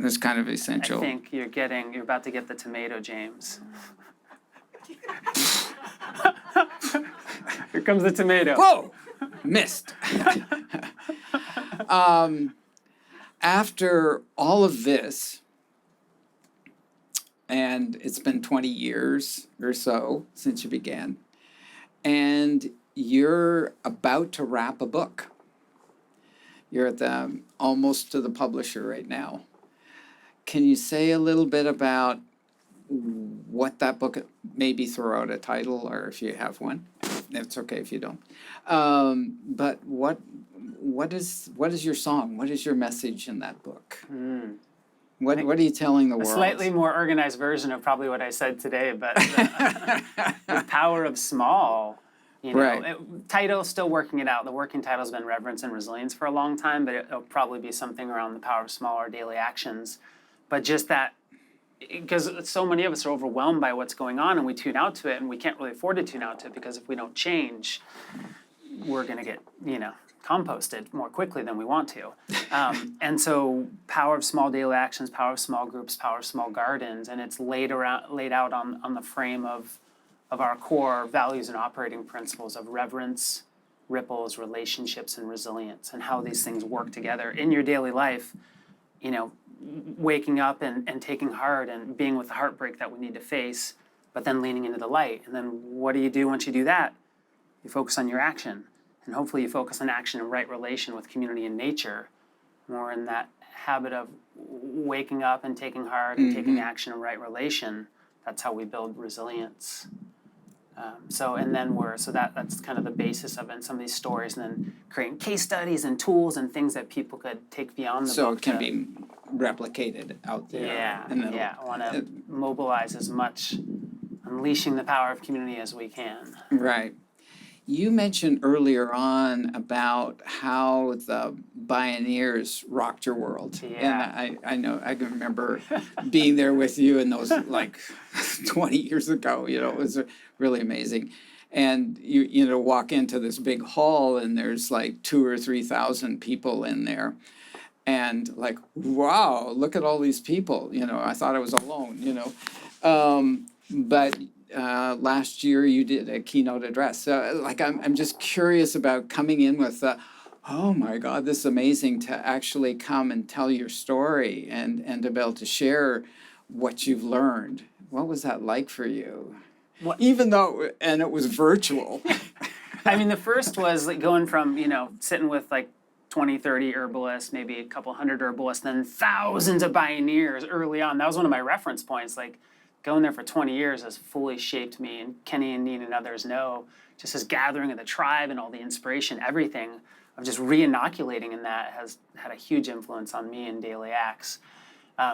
it's kind of essential. I think you're about to get the tomato, James. Here comes the tomato. Whoa! Missed. After all of this, and it's been 20 years or so since you began, and you're about to wrap a book. You're at almost to the publisher right now. Can you say a little bit about what that book, maybe throw out a title, or if you have one, it's okay if you don't. But what is your song? What is your message in that book? What are you telling the world? A slightly more organized version of probably what I said today, but the power of small. Title, still working it out. The working title's been Reverence and Resilience for a long time, but it'll probably be something around the power of small or daily actions. But just that, because so many of us are overwhelmed by what's going on and we tune out to it, and we can't really afford to tune out to it because if we don't change, we're going to get, composted more quickly than we want to. And so power of small daily actions, power of small groups, power of small gardens, and it's laid out on the frame of our core values and operating principles of reverence, ripples, relationships, and resilience, and how these things work together in your daily life, waking up and taking heart and being with the heartbreak that we need to face, but then leaning into the light. And then what do you do once you do that? You focus on your action. And hopefully you focus on action and right relation with community and nature, more in that habit of waking up and taking heart and taking action and right relation. That's how we build resilience. That's kind of the basis of it, and some of these stories, and then creating case studies and tools and things that people could take beyond the So book. it can be replicated out there. Yeah, and then- yeah. I want to mobilize as much, unleashing the power of community as we can. Right. You mentioned earlier on about how the pioneers rocked your world. Yeah. And I know, I can remember being there with you in those like 20 years ago, it was really amazing. And you walk into this big hall and there's like 2,000 or 3,000 people in there. And like, wow, look at all these people, I thought I was alone, but last year you did a keynote address. So like, I'm just curious about coming in with, oh my God, this is amazing to actually come and tell your story and to be able to share what you've learned. What was that like for you? Even though, and it was virtual. I mean, the first was like going from, sitting with like 20, 30 herbalists, maybe a couple hundred herbalists, then thousands of pioneers early on. That was one of my reference points. Like, going there for 20 years has fully shaped me, and Kenny and Neen and others know, just this gathering of the tribe and all the inspiration, everything of just re-inoculating in that has had a huge influence on me in daily acts.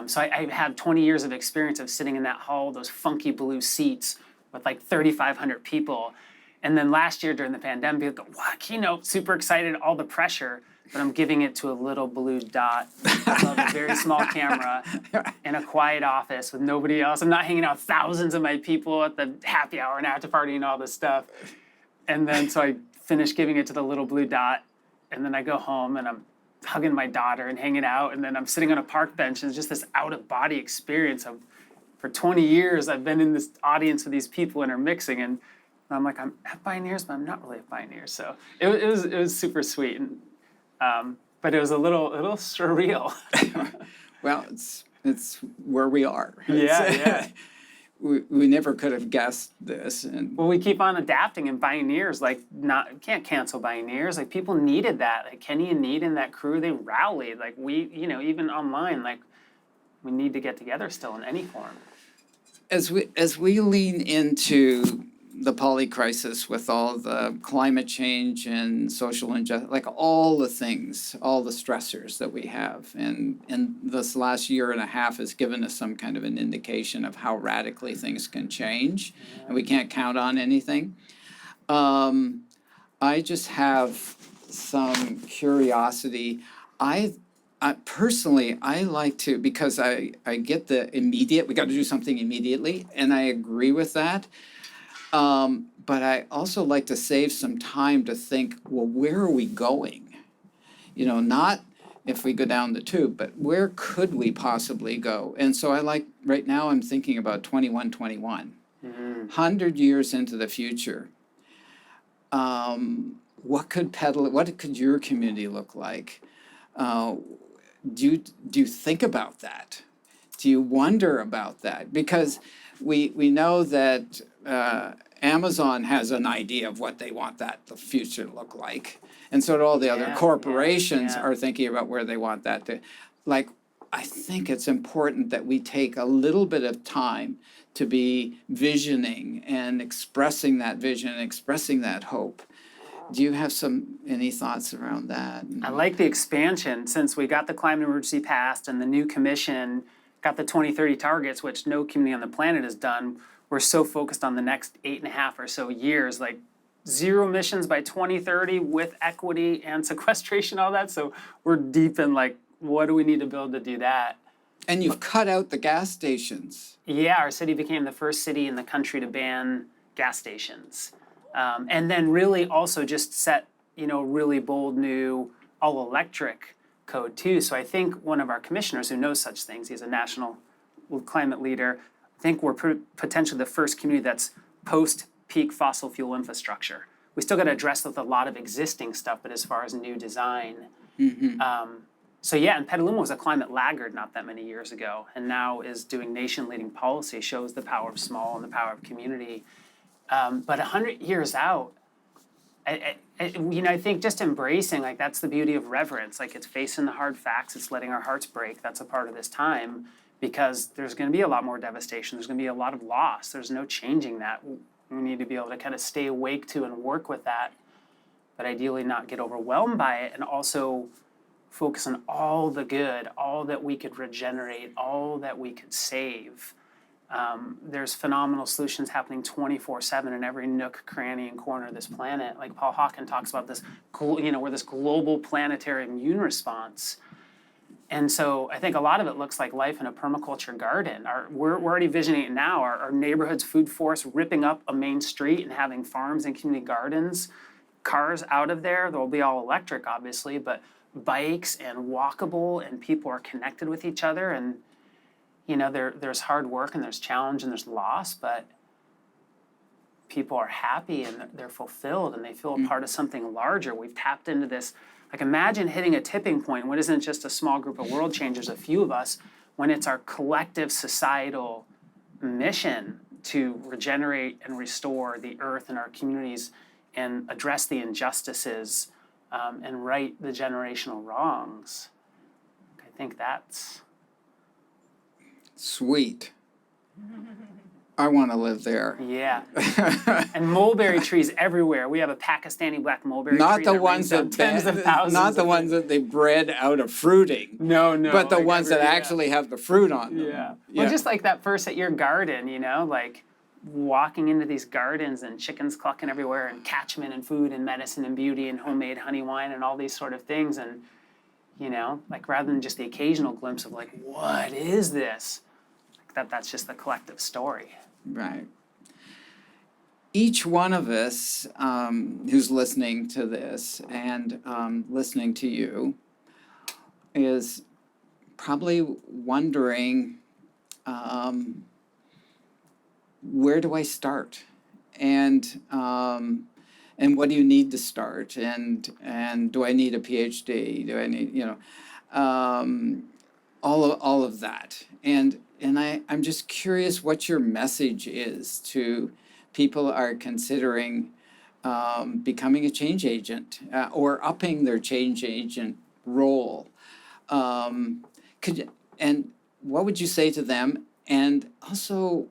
So I had 20 years of experience of sitting in that hall, those funky blue seats with like 3,500 people. And then last year during the pandemic, people go, what, keynote, super excited, all the pressure, but I'm giving it to a little blue dot above a very small camera in a quiet office with nobody else. I'm not hanging out with thousands of my people at the happy hour and after party and all this stuff. And then so I finish giving it to the little blue dot, and then I go home and I'm hugging my daughter and hanging out, and then I'm sitting on a park bench, and it's just this out-of-body experience of, for 20 years, I've been in this audience with these people and are mixing, and I'm like, I'm at Pioneers, but I'm not really a Pioneer. So it was super sweet, and but it was a little surreal. Well, it's where we are. Yeah. We never could have guessed this. And Well, we keep on adapting, and Pioneers, can't cancel Pioneers. Like, people needed that. Like, Kenny and Nate and that crew, they rallied. Like, we, even online, like, we need to get together still in any form. As we lean into the poly crisis with all the climate change and social injustice, like all the things, all the stressors that we have, and this last year and a half has given us some kind of an indication of how radically things can change, and we can't count on anything. I just have some curiosity. I personally, I like to, because I get the immediate, we got to do something immediately, and I agree with that. But I also like to save some time to think, well, where are we going? Not if we go down the tube, but where could we possibly go? And so right now I'm thinking about 2121, 100 years into the future. What could your community look like? Do you think about that? Do you wonder about that? Because we know that Amazon has an idea of what they want the future to look like. And so do all the other corporations are thinking about where they want that to. Like, I think it's important that we take a little bit of time to be visioning and expressing that vision and expressing that hope. Do you have any thoughts around that? I like the expansion, since we got the climate emergency passed and the new commission got the 2030 targets, which no community on the planet has done. We're so focused on the next 8.5 or so years, like zero emissions by 2030 with equity and sequestration, all that. So we're deep in like, what do we need to build to do that? And you've cut out the gas stations. Yeah, our city became the first city in the country to ban gas stations. And then really also just set, really bold new all-electric code too. So I think one of our commissioners who knows such things, he's a national climate leader, I think we're potentially the first community that's post-peak fossil fuel infrastructure. We still got to address with a lot of existing stuff, but as far as new design. So yeah, and Petaluma was a climate laggard not that many years ago, and now is doing nation-leading policy, shows the power of small and the power of community. But 100 years out, I think just embracing, like, that's the beauty of reverence. Like, it's facing the hard facts, it's letting our hearts break. That's a part of this time, because there's going to be a lot more devastation. There's going to be a lot of loss. There's no changing that. We need to be able to kind of stay awake to and work with that, but ideally not get overwhelmed by it, and also focus on all the good, all that we could regenerate, all that we could save. There's phenomenal solutions happening 24/7 in every nook, cranny, and corner of this planet. Like Paul Hawken talks about this, we're this global planetary immune response. And so I think a lot of it looks like life in a permaculture garden. We're already visioning it now. Our neighborhood's food forest ripping up a main street and having farms and community gardens, cars out of there. They'll be all electric, obviously, but bikes and walkable, and people are connected with each other. And there's hard work and there's challenge and there's loss, but people are happy and they're fulfilled and they feel a part of something larger. We've tapped into this. Like, imagine hitting a tipping point when it isn't just a small group of world changers, a few of us, when it's our collective societal mission to regenerate and restore the earth and our communities and address the injustices and right the generational wrongs. I think that's Sweet. I want to live there. Yeah. And mulberry trees everywhere. We have a Pakistani black mulberry Not tree the that ones brings out tens of thousands. not the of ones that they bred out of fruiting. No, But the like ones that yeah. actually have the fruit on them. Yeah. Well, just like that first at your garden, like walking into these gardens and chickens clucking everywhere and catchment and food and medicine and beauty and homemade honey wine and all these sort of things. And, like rather than just the occasional glimpse of like, what is this? Like that's just the collective story. Right. Each one of us who's listening to this and listening to you is probably wondering, where do I start? And what do you need to start? And do I need a PhD? Do I need, all of that. And I'm just curious what your message is to people are considering becoming a change agent or upping their change agent role. And what would you say to them? And also,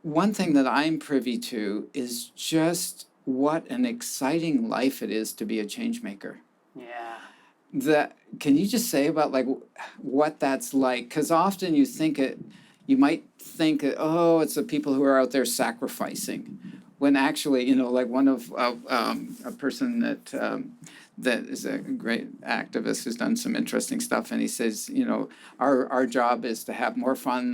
one thing that I'm privy to is just what an exciting life it is to be a change maker. Yeah. Can you just say about like what that's like? Because often you might think, oh, it's the people who are out there sacrificing, when actually, like one of a person that is a great activist who's done some interesting stuff, and he says, our job is to have more fun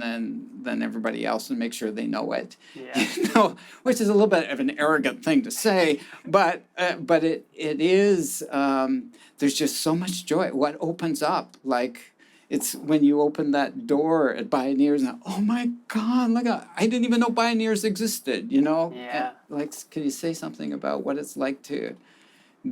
than everybody else and make sure they know it. Yeah. Which is a little bit of an arrogant thing to say, but it is. There's just so much joy. What opens up, like it's when you open that door at Bioneers and oh my God, I didn't even know Bioneers existed. Yeah. Can you say something about what it's like to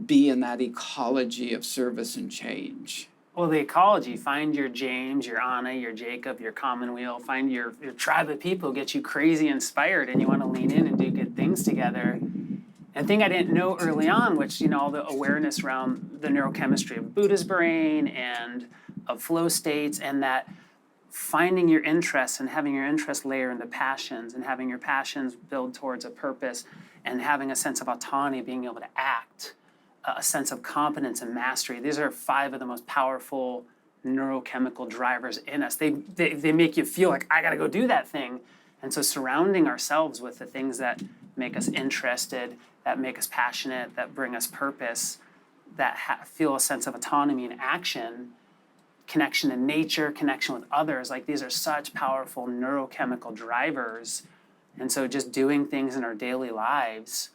be in that ecology of service and change? Well, the ecology, find your James, your Anna, your Jacob, your commonweal, find your tribe of people, get you crazy inspired and you want to lean in and do good things together. And thing I didn't know early on, which, all the awareness around the neurochemistry of Buddha's brain and of flow states, and that finding your interests and having your interests layer into passions and having your passions build towards a purpose and having a sense of autonomy, being able to act, a sense of competence and mastery. These are 5 of the most powerful neurochemical drivers in us. They make you feel like, I got to go do that thing. And so surrounding ourselves with the things that make us interested, that make us passionate, that bring us purpose, that feel a sense of autonomy and action, connection to nature, connection with others, like these are such powerful neurochemical drivers. And so just doing things in our daily lives,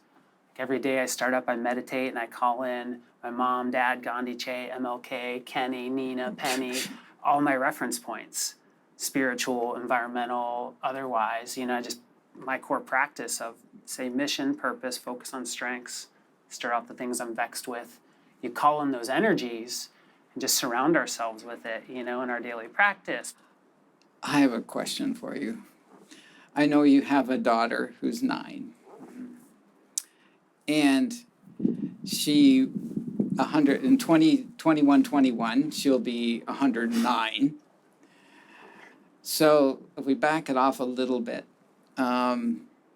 every day I start up, I meditate, and I call in my mom, dad, Gandhi, Che, MLK, Kenny, Nina, Penny, all my reference points, spiritual, environmental, otherwise, just my core practice of, say, mission, purpose, focus on strengths, stir out the things I'm vexed with. You call in those energies and just surround ourselves with it, in our daily practice. I have a question for you. I know you have a daughter who's 9. And she 21, she'll be 109. So if we back it off a little bit,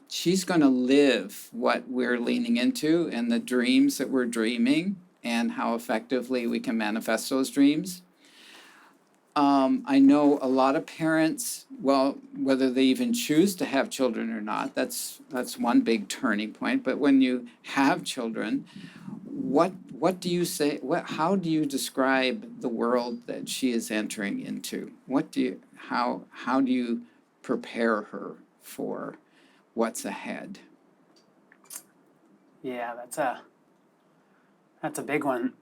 she's going to live what we're leaning into and the dreams that we're dreaming and how effectively we can manifest those dreams. I know a lot of parents, well, whether they even choose to have children or not, that's one big turning point. But when you have children, what do you say? How do you describe the world that she is entering into? How do you prepare her for what's ahead? Yeah, that's a big one.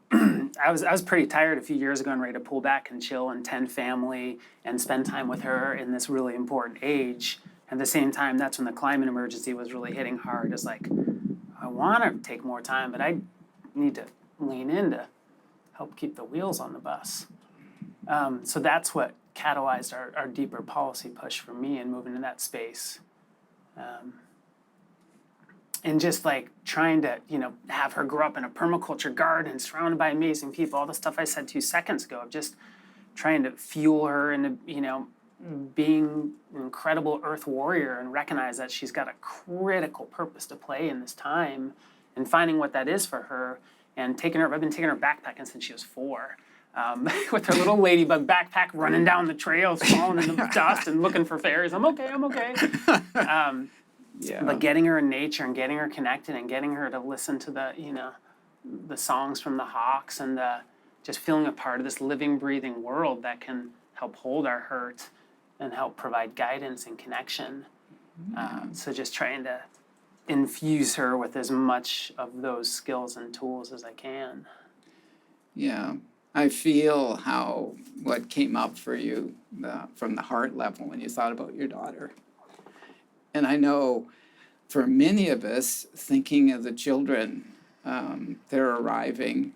I was pretty tired a few years ago and ready to pull back and chill and tend family and spend time with her in this really important age. At the same time, that's when the climate emergency was really hitting hard. It's like, I want to take more time, but I need to lean in to help keep the wheels on the bus. So that's what catalyzed our deeper policy push for me in moving to that space. And just like trying to, have her grow up in a permaculture garden surrounded by amazing people, all the stuff I said 2 seconds ago, of just trying to fuel her into, being an incredible earth warrior and recognize that she's got a critical purpose to play in this time and finding what that is for her and I've been taking her backpacking since she was 4. With her little ladybug backpack running down the trails, falling in the dust and looking for fairies. I'm okay. Yeah. But getting her in nature and getting her connected and getting her to listen to the songs from the hawks and just feeling a part of this living, breathing world that can help hold our hurt and help provide guidance and connection. So just trying to infuse her with as much of those skills and tools as I can. Yeah. I feel what came up for you from the heart level when you thought about your daughter. And I know for many of us, thinking of the children, they're arriving,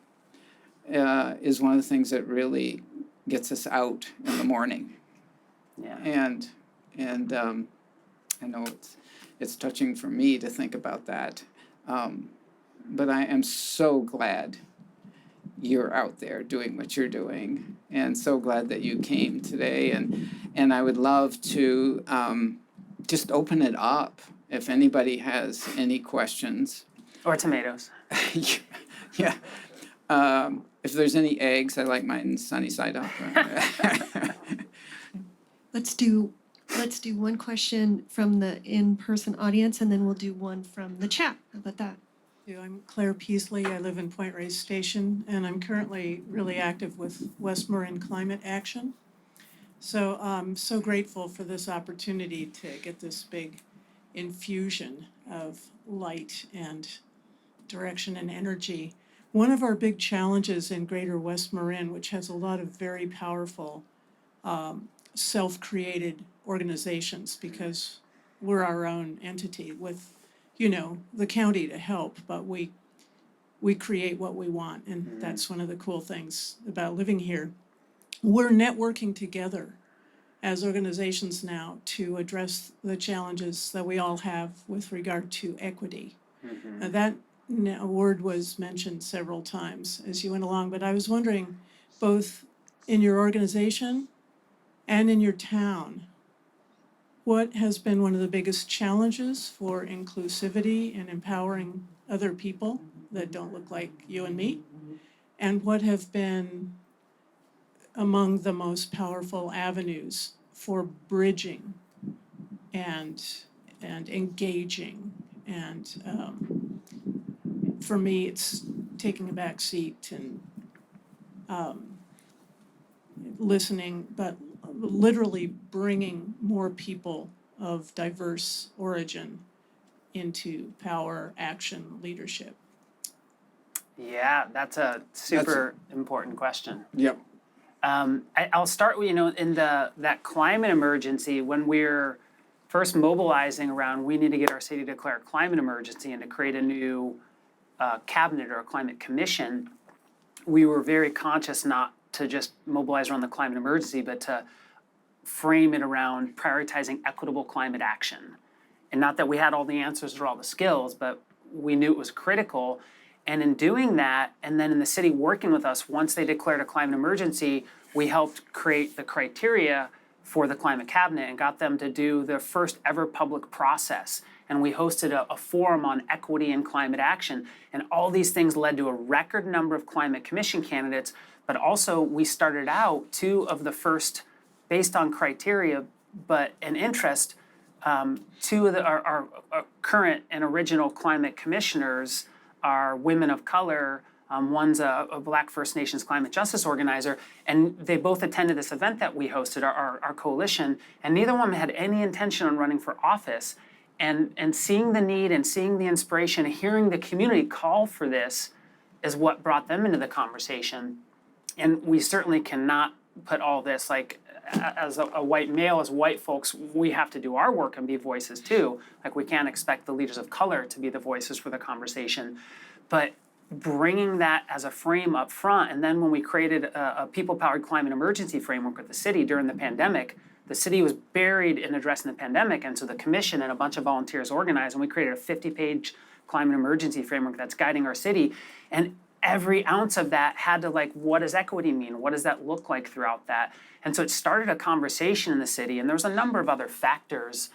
is one of the things that really gets us out in the morning. Yeah. And I know it's touching for me to think about that. But I am so glad you're out there doing what you're doing, and so glad that you came today. And I would love to just open it up if anybody has any questions. Or tomatoes. Yeah. If there's any eggs, I like mine sunny side up. Let's do one question from the in-person audience, and then we'll do one from the chat. How about that? I'm Claire Peasley. I live in Point Reyes Station, and I'm currently really active with West Marin Climate Action. So I'm so grateful for this opportunity to get this big infusion of light and direction and energy. One of our big challenges in Greater West Marin, which has a lot of very powerful self-created organizations, because we're our own entity with, the county to help, but we create what we want, and that's one of the cool things about living here. We're networking together as organizations now to address the challenges that we all have with regard to equity. Now that word was mentioned several times as you went along, but I was wondering, both in your organization and in your town, what has been one of the biggest challenges for inclusivity and empowering other people that don't look like you and me? And what have been among the most powerful avenues for bridging and engaging? And for me, it's taking a back seat and listening, but literally bringing more people of diverse origin into power, action, leadership. Yeah, that's a super important question. Yep. I'll start with, in that climate emergency, when we're first mobilizing around, we need to get our city to declare a climate emergency and to create a new cabinet or a climate commission. We were very conscious not to just mobilize around the climate emergency, but to frame it around prioritizing equitable climate action. And not that we had all the answers or all the skills, but we knew it was critical. And in doing that, and then in the city working with us, once they declared a climate emergency, we helped create the criteria for the climate cabinet and got them to do their first ever public process. And we hosted a forum on equity and climate action. And all these things led to a record number of climate commission candidates. But also we started out 2 of the first, based on criteria, but an interest, 2 of our current and original climate commissioners are women of color. One's a Black First Nations climate justice organizer, and they both attended this event that we hosted, our coalition, and neither one had any intention on running for office. And seeing the need and seeing the inspiration, hearing the community call for this is what brought them into the conversation. And we certainly cannot put all this, like, as a white male, as white folks, we have to do our work and be voices too. Like, we can't expect the leaders of color to be the voices for the conversation. But bringing that as a frame up front, and then when we created a people-powered climate emergency framework with the city during the pandemic, the city was buried in addressing the pandemic, and so the commission and a bunch of volunteers organized, and we created a 50-page climate emergency framework that's guiding our city. And every ounce of that had to, like, what does equity mean? What does that look like throughout that? And so it started a conversation in the city, and there was a number of other factors.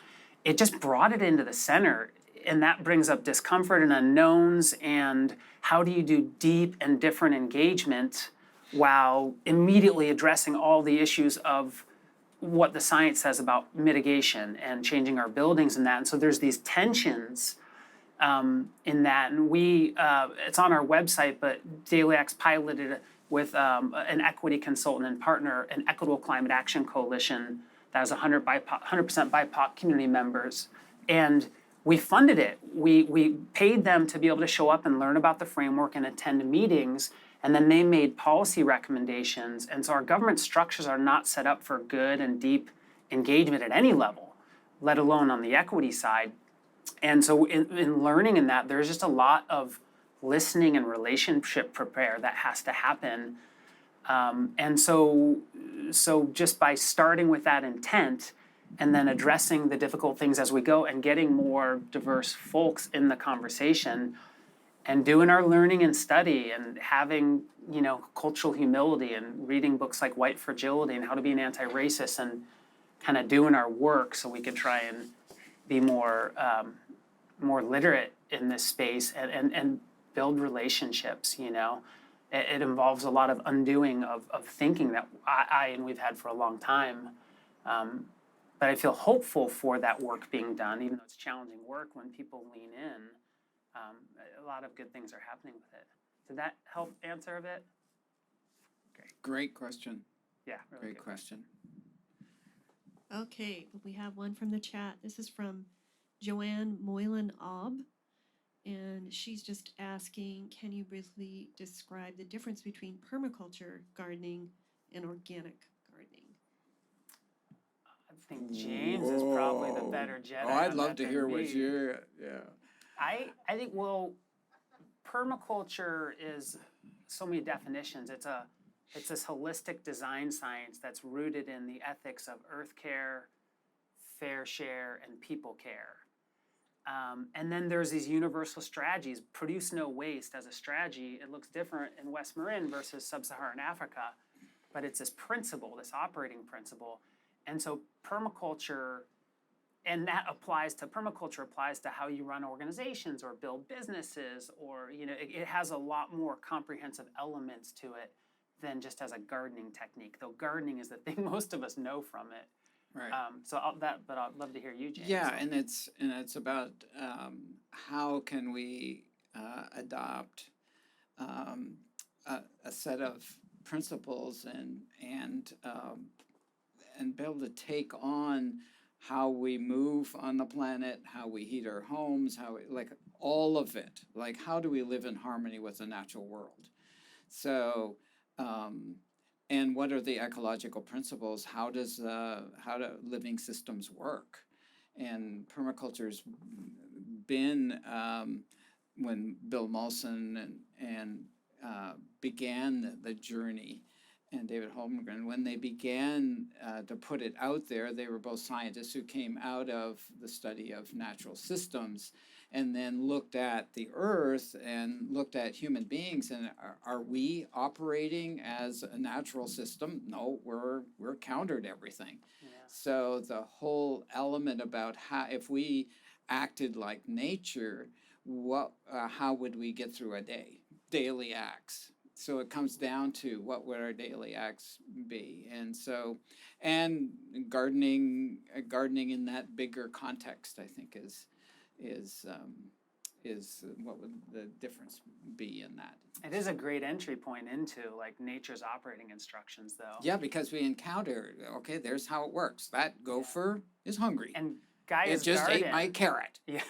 It just brought it into the center, and that brings up discomfort and unknowns, and how do you do deep and different engagement while immediately addressing all the issues of what the science says about mitigation and changing our buildings and that. And so there's these tensions in that, and we it's on our website, but Daily Acts piloted with an equity consultant and partner, an Equitable Climate Action Coalition that has 100% BIPOC community members, and we funded it. We paid them to be able to show up and learn about the framework and attend meetings, and then they made policy recommendations. And so our government structures are not set up for good and deep engagement at any level, let alone on the equity side. And so in learning in that, there's just a lot of listening and relationship repair that has to happen. And so just by starting with that intent and then addressing the difficult things as we go and getting more diverse folks in the conversation and doing our learning and study and having, cultural humility and reading books like White Fragility and How to Be an Anti-Racist and kind of doing our work so we can try and be more literate in this space and build relationships, It involves a lot of undoing of thinking that I and we've had for a long time. But I feel hopeful for that work being done, even though it's challenging work. When people lean in, a lot of good things are happening with it. Did that help answer a bit? Great question. Yeah, really Great good. question. Okay, we have one from the chat. This is from Joanne Moylan-Aub, and she's just asking, can you briefly describe the difference between permaculture gardening and organic gardening? I think James is probably the better Jedi. Oh, I'd on love that to than hear what me. you're, I think, permaculture is so many definitions. It's this holistic design science that's rooted in the ethics of earth care, fair share, and people care. And then there's these universal strategies. Produce no waste as a strategy. It looks different in West Marin versus Sub-Saharan Africa, but it's this principle, this operating principle. And so permaculture applies to how you run organizations or build businesses, or it has a lot more comprehensive elements to it than just as a gardening technique. Though gardening is the thing most of us know from it. right. But I'd love to hear you, James. Yeah, and it's about how can we adopt a set of principles and be able to take on how we move on the planet, how we heat our homes, all of it. Like, how do we live in harmony with the natural world? So, and what are the ecological principles? How do living systems work? And permaculture's been, when Bill Molson and began the journey, and David Holmgren, when they began to put it out there, they were both scientists who came out of the study of natural systems, and then looked at the earth and looked at human beings, and are we operating as a natural system? No, we're counter to everything. Yeah. So the whole element about how, if we acted like nature, how would we get through a day? Daily acts. So it comes down to what would our daily acts be, and so, and gardening in that bigger context, I think is what would the difference be in that? It is a great entry point into like nature's operating instructions, though. Yeah, because we encounter, okay, there's how it works. That gopher is hungry. And It Gaia's just Garden. ate my carrot. Yeah.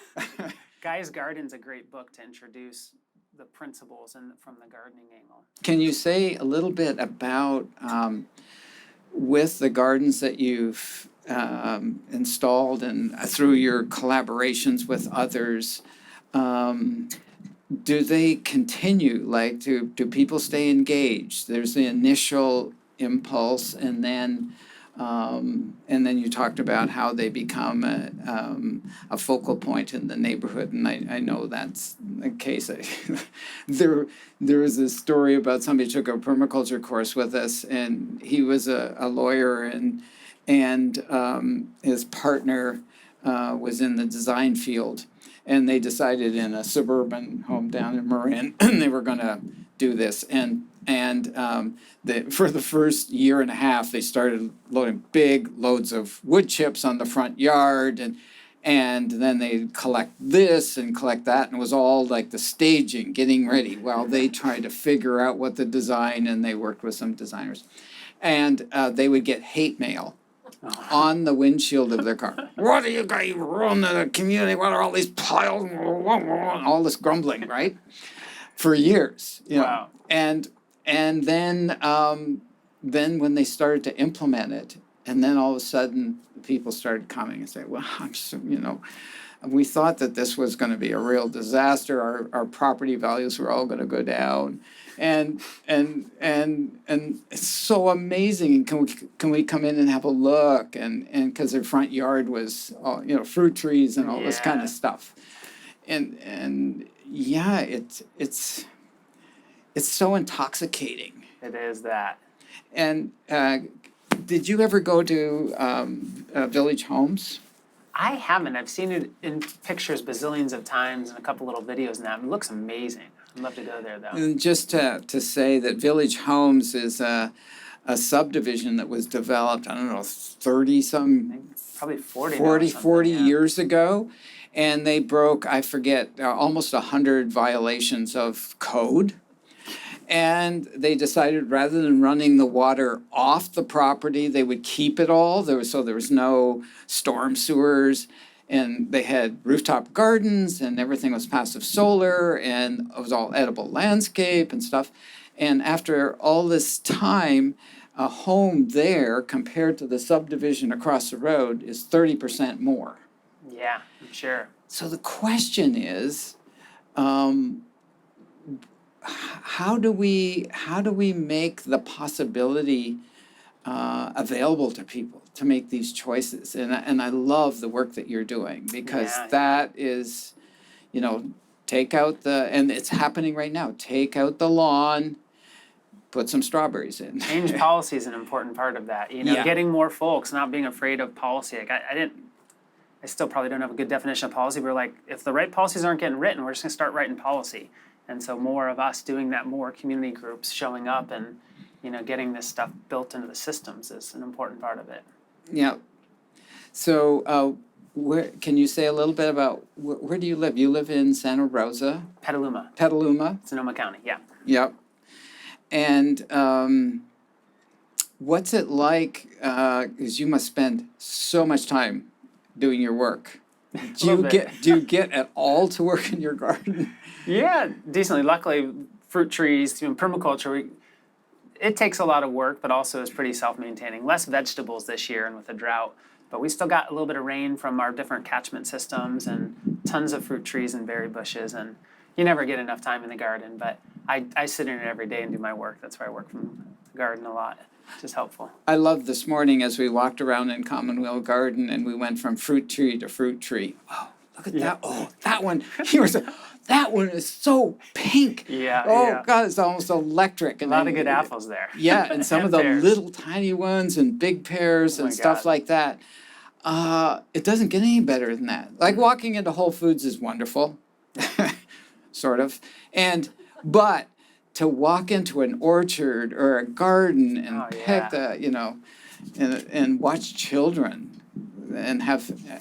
Gaia's Garden's a great book to introduce the principles and from the gardening angle. Can you say a little bit about with the gardens that you've installed and through your collaborations with others? Do they continue? Like, do people stay engaged? There's the initial impulse, and then you talked about how they become a focal point in the neighborhood, and I know that's the case. There was a story about somebody who took a permaculture course with us, and he was a lawyer, and his partner was in the design field. And they decided in a suburban home down in Marin, they were going to do this. And for the first year and a half, they started loading big loads of wood chips on the front yard, and then they'd collect this and collect that, and it was all like the staging, getting ready, while they tried to figure out what the design, and they worked with some designers. And they would get hate mail on the windshield of their car. What are you guys ruining the community? What are all these piles? All this grumbling, right? For years, you know. Wow. And then when they started to implement it, and then all of a sudden people started coming and saying, "Well, we thought that this was going to be a real disaster. Our property values were all going to go down." And it's so amazing. Can we come in and have a look? And because their front yard was all, fruit trees and all this kind of stuff. And yeah, it's so intoxicating. It is that. And did you ever go to Village Homes? I haven't. I've seen it in pictures bazillions of times and a couple little videos now. It looks amazing. I'd love to go there, though. And just to say that Village Homes is a subdivision that was developed, I don't know, 30-some, Probably 40 40 yeah. years ago. And they broke, I forget, almost 100 violations of code. And they decided rather than running the water off the property, they would keep it all. There was no storm sewers. And they had rooftop gardens, and everything was passive solar, and it was all edible landscape and stuff. And after all this time, a home there compared to the subdivision across the road is 30% more. Yeah, I'm sure. So the question is, how do we make the possibility available to people to make these choices? And I love the work that you're doing, because that is, take out and it's happening right now, take out the lawn, put some strawberries in. Change policy is an important part of that. Getting more folks, not being afraid of policy. Like I still probably don't have a good definition of policy, but we're like, if the right policies aren't getting written, we're just gonna start writing policy. And so more of us doing that, more community groups showing up and, getting this stuff built into the systems is an important part of it. Yeah. So can you say a little bit about where do you live? You live in Santa Rosa? Petaluma, Sonoma County, yeah. Yep. And what's it like, because you must spend so much time doing your work. Do you get at all to work in your garden? Yeah, decently. Luckily, fruit trees, permaculture, it takes a lot of work, but also is pretty self-maintaining. Less vegetables this year and with the drought, but we still got a little bit of rain from our different catchment systems and tons of fruit trees and berry bushes, and you never get enough time in the garden, but I sit in it every day and do my work. That's why I work from the garden a lot, which is helpful. I love this morning as we walked around in Commonwealth Garden and we went from fruit tree to fruit tree. Oh, look at that. Oh, that one. That one is so pink. Yeah, Oh yeah. God, it's almost electric. A And lot then of good apples there. Yeah, and some of the pears. little tiny ones and big pears Oh my and stuff God. like that. It doesn't get any better than that. Like walking into Whole Foods is wonderful, sort of. But to walk into an orchard or a garden and Oh, pick yeah. and watch children and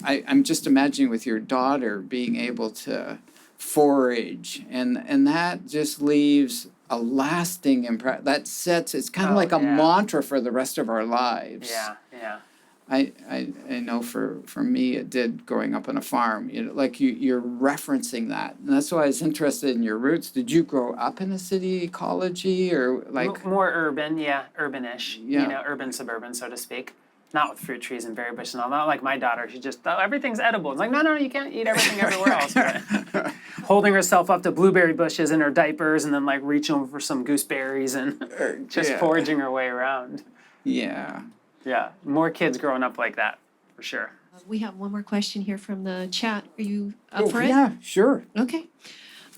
I'm just imagining with your daughter being able to forage and that just leaves a lasting impression. It's kind of like a mantra for the rest of our lives. Yeah. I know for me it did growing up on a farm. Like you're referencing that, and that's why I was interested in your roots. Did you grow up in a city ecology or like More urban, urbanish, Yeah. Urban, suburban, so to speak. Not with fruit trees and berry bushes and all. Not like my daughter. She just, everything's edible. It's like, no, you can't eat everything everywhere else. But holding herself up to blueberry bushes in her diapers and then like reaching over for some gooseberries and just foraging her way around. Yeah. Yeah, more kids growing up like that, for sure. We have one more question here from the chat. Are you up for it? Yeah, sure. Okay.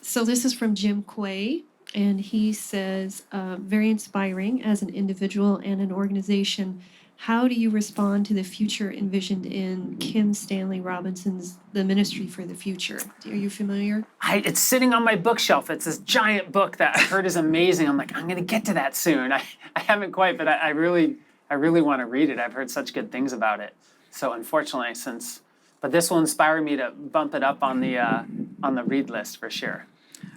So this is from Jim Quay, and he says, very inspiring as an individual and an organization. How do you respond to the future envisioned in Kim Stanley Robinson's The Ministry for the Future? Are you familiar? It's sitting on my bookshelf. It's this giant book that I've heard is amazing. I'm like, I'm going to get to that soon. I haven't quite, but I really want to read it. I've heard such good things about it. So unfortunately, but this will inspire me to bump it up on the read list for sure.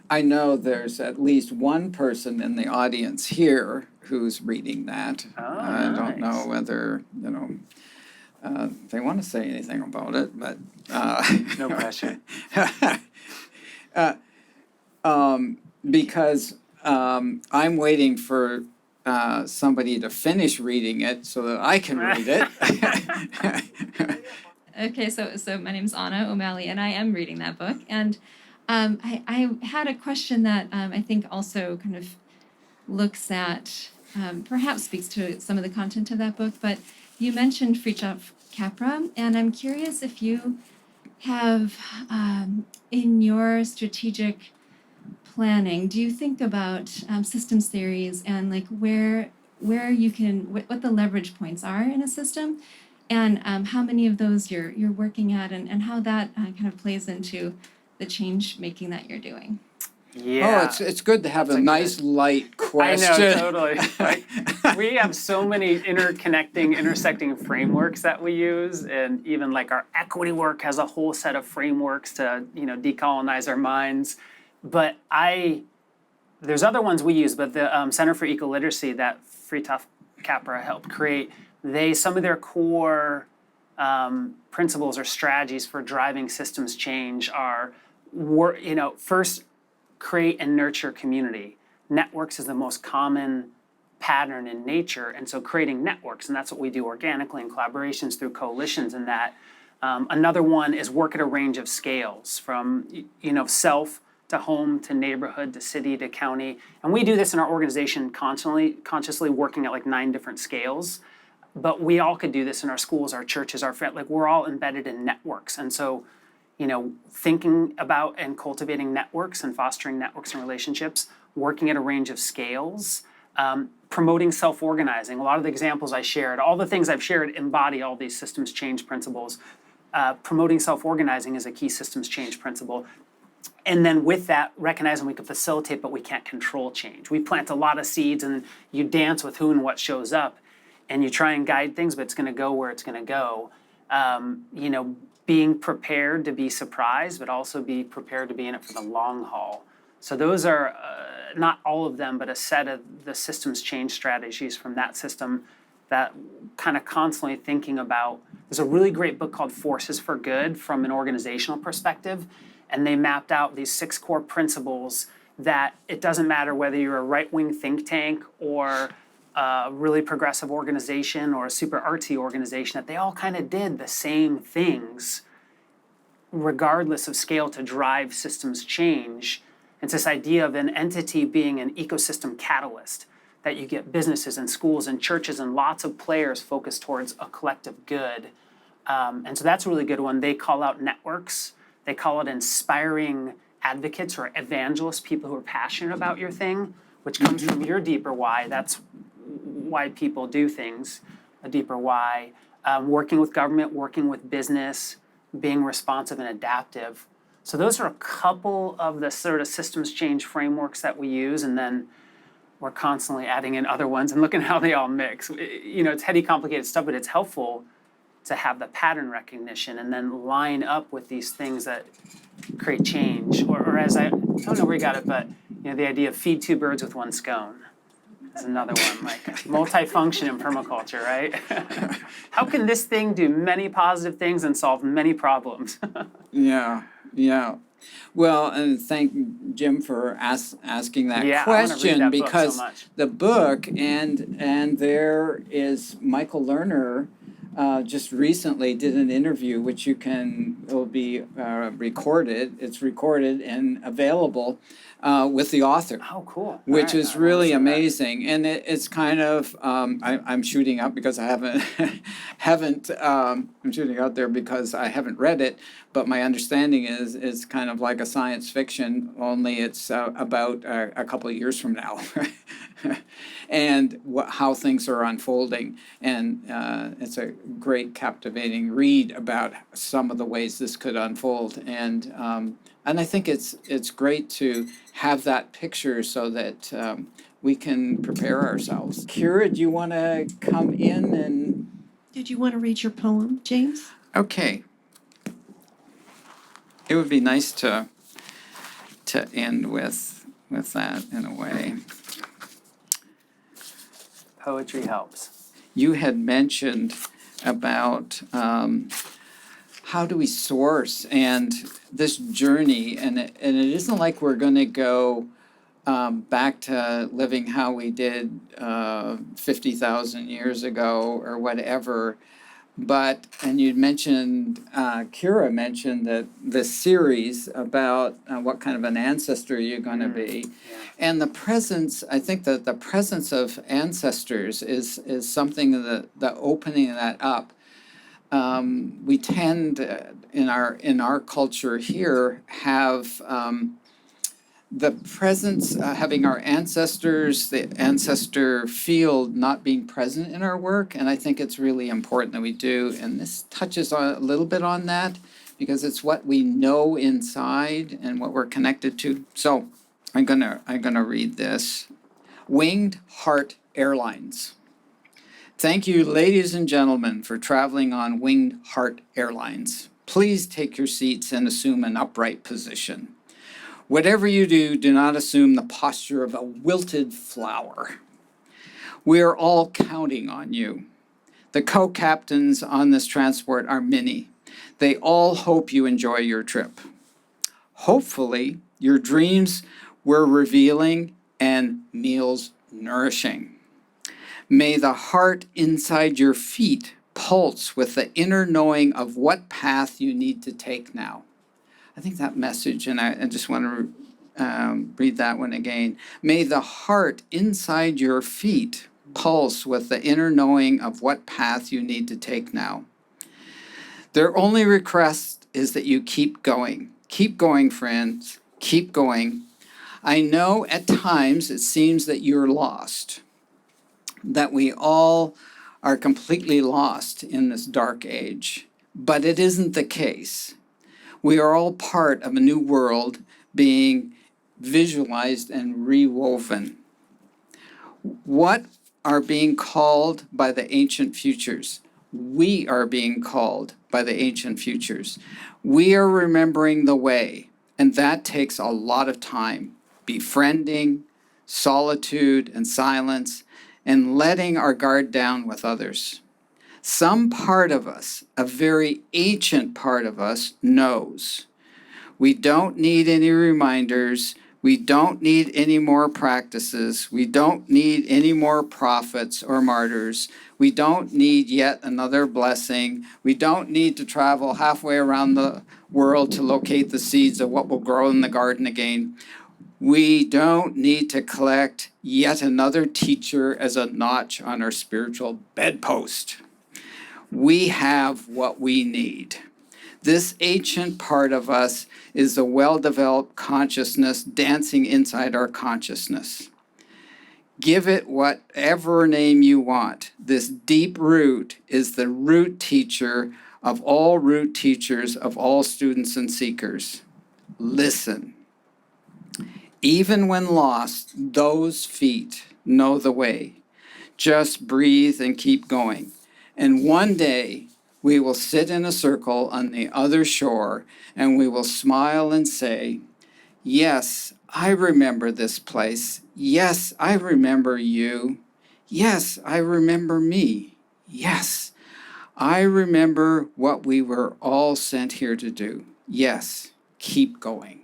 I know there's at least one person in the audience here who's reading that. I don't know whether, they want to say anything about it, but. No pressure. Because I'm waiting for somebody to finish reading it so that I can read it. Okay, so my name's Anna O'Malley, and I am reading that book. And I had a question that I think also kind of looks at, perhaps speaks to some of the content of that book, but you mentioned Fritjof Capra, and I'm curious if you have, in your strategic planning, do you think about systems theories and like where you can, what the leverage points are in a system, and how many of those you're working at, and how that kind of plays into the change making that you're doing? Yeah. Oh, it's good to have a nice light question. I know, totally. Like, we have so many intersecting frameworks that we use, and even like our equity work has a whole set of frameworks to, decolonize our minds. But there's other ones we use, but the Center for Ecoliteracy that Fritjof Capra helped create, some of their core principles or strategies for driving systems change are, first, create and nurture community. Networks is the most common pattern in nature, and so creating networks, and that's what we do organically in collaborations through coalitions and that. Another one is work at a range of scales, from self to home to neighborhood to city to county, and we do this in our organization consciously working at like 9 different scales. But we all could do this in our schools, our churches, our friends. Like we're all embedded in networks, and so thinking about and cultivating networks and fostering networks and relationships, working at a range of scales, promoting self-organizing. A lot of the examples I shared, all the things I've shared embody all these systems change principles. Promoting self-organizing is a key systems change principle. And then with that, recognizing we can facilitate, but we can't control change. We plant a lot of seeds and you dance with who and what shows up, and you try and guide things, but it's going to go where it's going to go. Being prepared to be surprised, but also be prepared to be in it for the long haul. So those are not all of them, but a set of the systems change strategies from that system that kind of constantly thinking about. There's a really great book called Forces for Good from an organizational perspective, and they mapped out these 6 core principles that it doesn't matter whether you're a right-wing think tank or a really progressive organization or a super artsy organization, that they all kind of did the same things regardless of scale to drive systems change. It's this idea of an entity being an ecosystem catalyst, that you get businesses and schools and churches and lots of players focused towards a collective good. And so that's a really good one. They call out networks. They call it inspiring advocates or evangelists, people who are passionate about your thing, which comes from your deeper why. That's why people do things, a deeper why. Working with government, working with business, being responsive and adaptive. So those are a couple of the sort of systems change frameworks that we use, and then we're constantly adding in other ones and looking at how they all mix. It's heady, complicated stuff, but it's helpful to have the pattern recognition and then line up with these things that create change. Or as I don't know where you got it, but the idea of feed two birds with one scone is another one, like multifunction in permaculture, right? How can this thing do many positive things and solve many problems? Yeah. Well, and thank Jim for asking that Yeah, I wanna read question, that book so because much. the book and there is Michael Lerner just recently did an interview which will be recorded. It's recorded and available with the author. Oh, cool. Which All right, is I wanna really listen to that. amazing, and it's kind of I'm shooting up because I haven't I'm shooting out there because I haven't read it, but my understanding is it's kind of like a science fiction, only it's about a couple of years from now, and how things are unfolding, and it's a great, captivating read about some of the ways this could unfold, and I think it's great to have that picture so that we can prepare ourselves. Kira, do you want to come in and? Did you want to read your poem, James? Okay. It would be nice to end with that in a way. Poetry helps. You had mentioned about how do we source and this journey, and it isn't like we're going to go back to living how we did 50,000 years ago or whatever. But, and you mentioned, Kira mentioned that this series about what kind of an ancestor you're going to be. Yeah. And the presence, I think that the presence of ancestors is something the opening that up. We tend in our culture here have the presence, having our ancestors, the ancestor field not being present in our work, and I think it's really important that we do. And this touches on a little bit on that because it's what we know inside and what we're connected to. So I'm gonna read this. Winged Heart Airlines. Thank you, ladies and gentlemen, for traveling on Winged Heart Airlines. Please take your seats and assume an upright position. Whatever you do, do not assume the posture of a wilted flower. We are all counting on you. The co-captains on this transport are many. They all hope you enjoy your trip. Hopefully, your dreams were revealing and meals nourishing. May the heart inside your feet pulse with the inner knowing of what path you need to take now. I think that message, and I just want to read that one again. May the heart inside your feet pulse with the inner knowing of what path you need to take now. Their only request is that you keep going. Keep going, friends. Keep going. I know at times it seems that you're lost, that we all are completely lost in this dark age, but it isn't the case. We are all part of a new world being visualized and rewoven. What are being called by the ancient futures? We are being called by the ancient futures. We are remembering the way, and that takes a lot of time. Befriending, solitude, and silence, and letting our guard down with others. Some part of us, a very ancient part of us, knows. We don't need any reminders. We don't need any more practices. We don't need any more prophets or martyrs. We don't need yet another blessing. We don't need to travel halfway around the world to locate the seeds of what will grow in the garden again. We don't need to collect yet another teacher as a notch on our spiritual bedpost. We have what we need. This ancient part of us is a well-developed consciousness dancing inside our consciousness. Give it whatever name you want. This deep root is the root teacher of all root teachers of all students and seekers. Listen. Even when lost, those feet know the way. Just breathe and keep going. And one day, we will sit in a circle on the other shore and we will smile and say, yes, I remember this place. Yes, I remember you. Yes, I remember me. Yes, I remember what we were all sent here to do. Yes, keep going.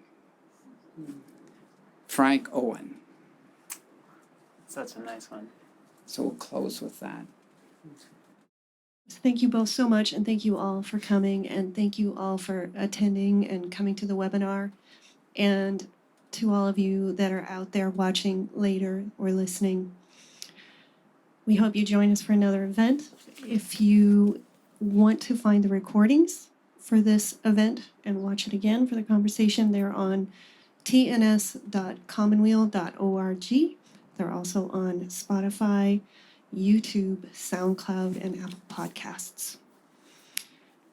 Frank Owen. Such a nice one. So we'll close with that. Thank you both so much, and thank you all for coming, and thank you all for attending and coming to the webinar. And to all of you that are out there watching later or listening, we hope you join us for another event. If you want to find the recordings for this event and watch it again for the conversation, they're on tns.commonweal.org. They're also on Spotify, YouTube, SoundCloud, and Apple Podcasts.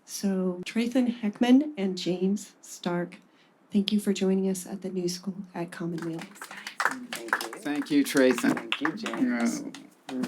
So Trathen Heckman and James Stark, thank you for joining us at the New School at Commonweal. Thank you. Thank you, Trathen. Thank you, James. Yeah.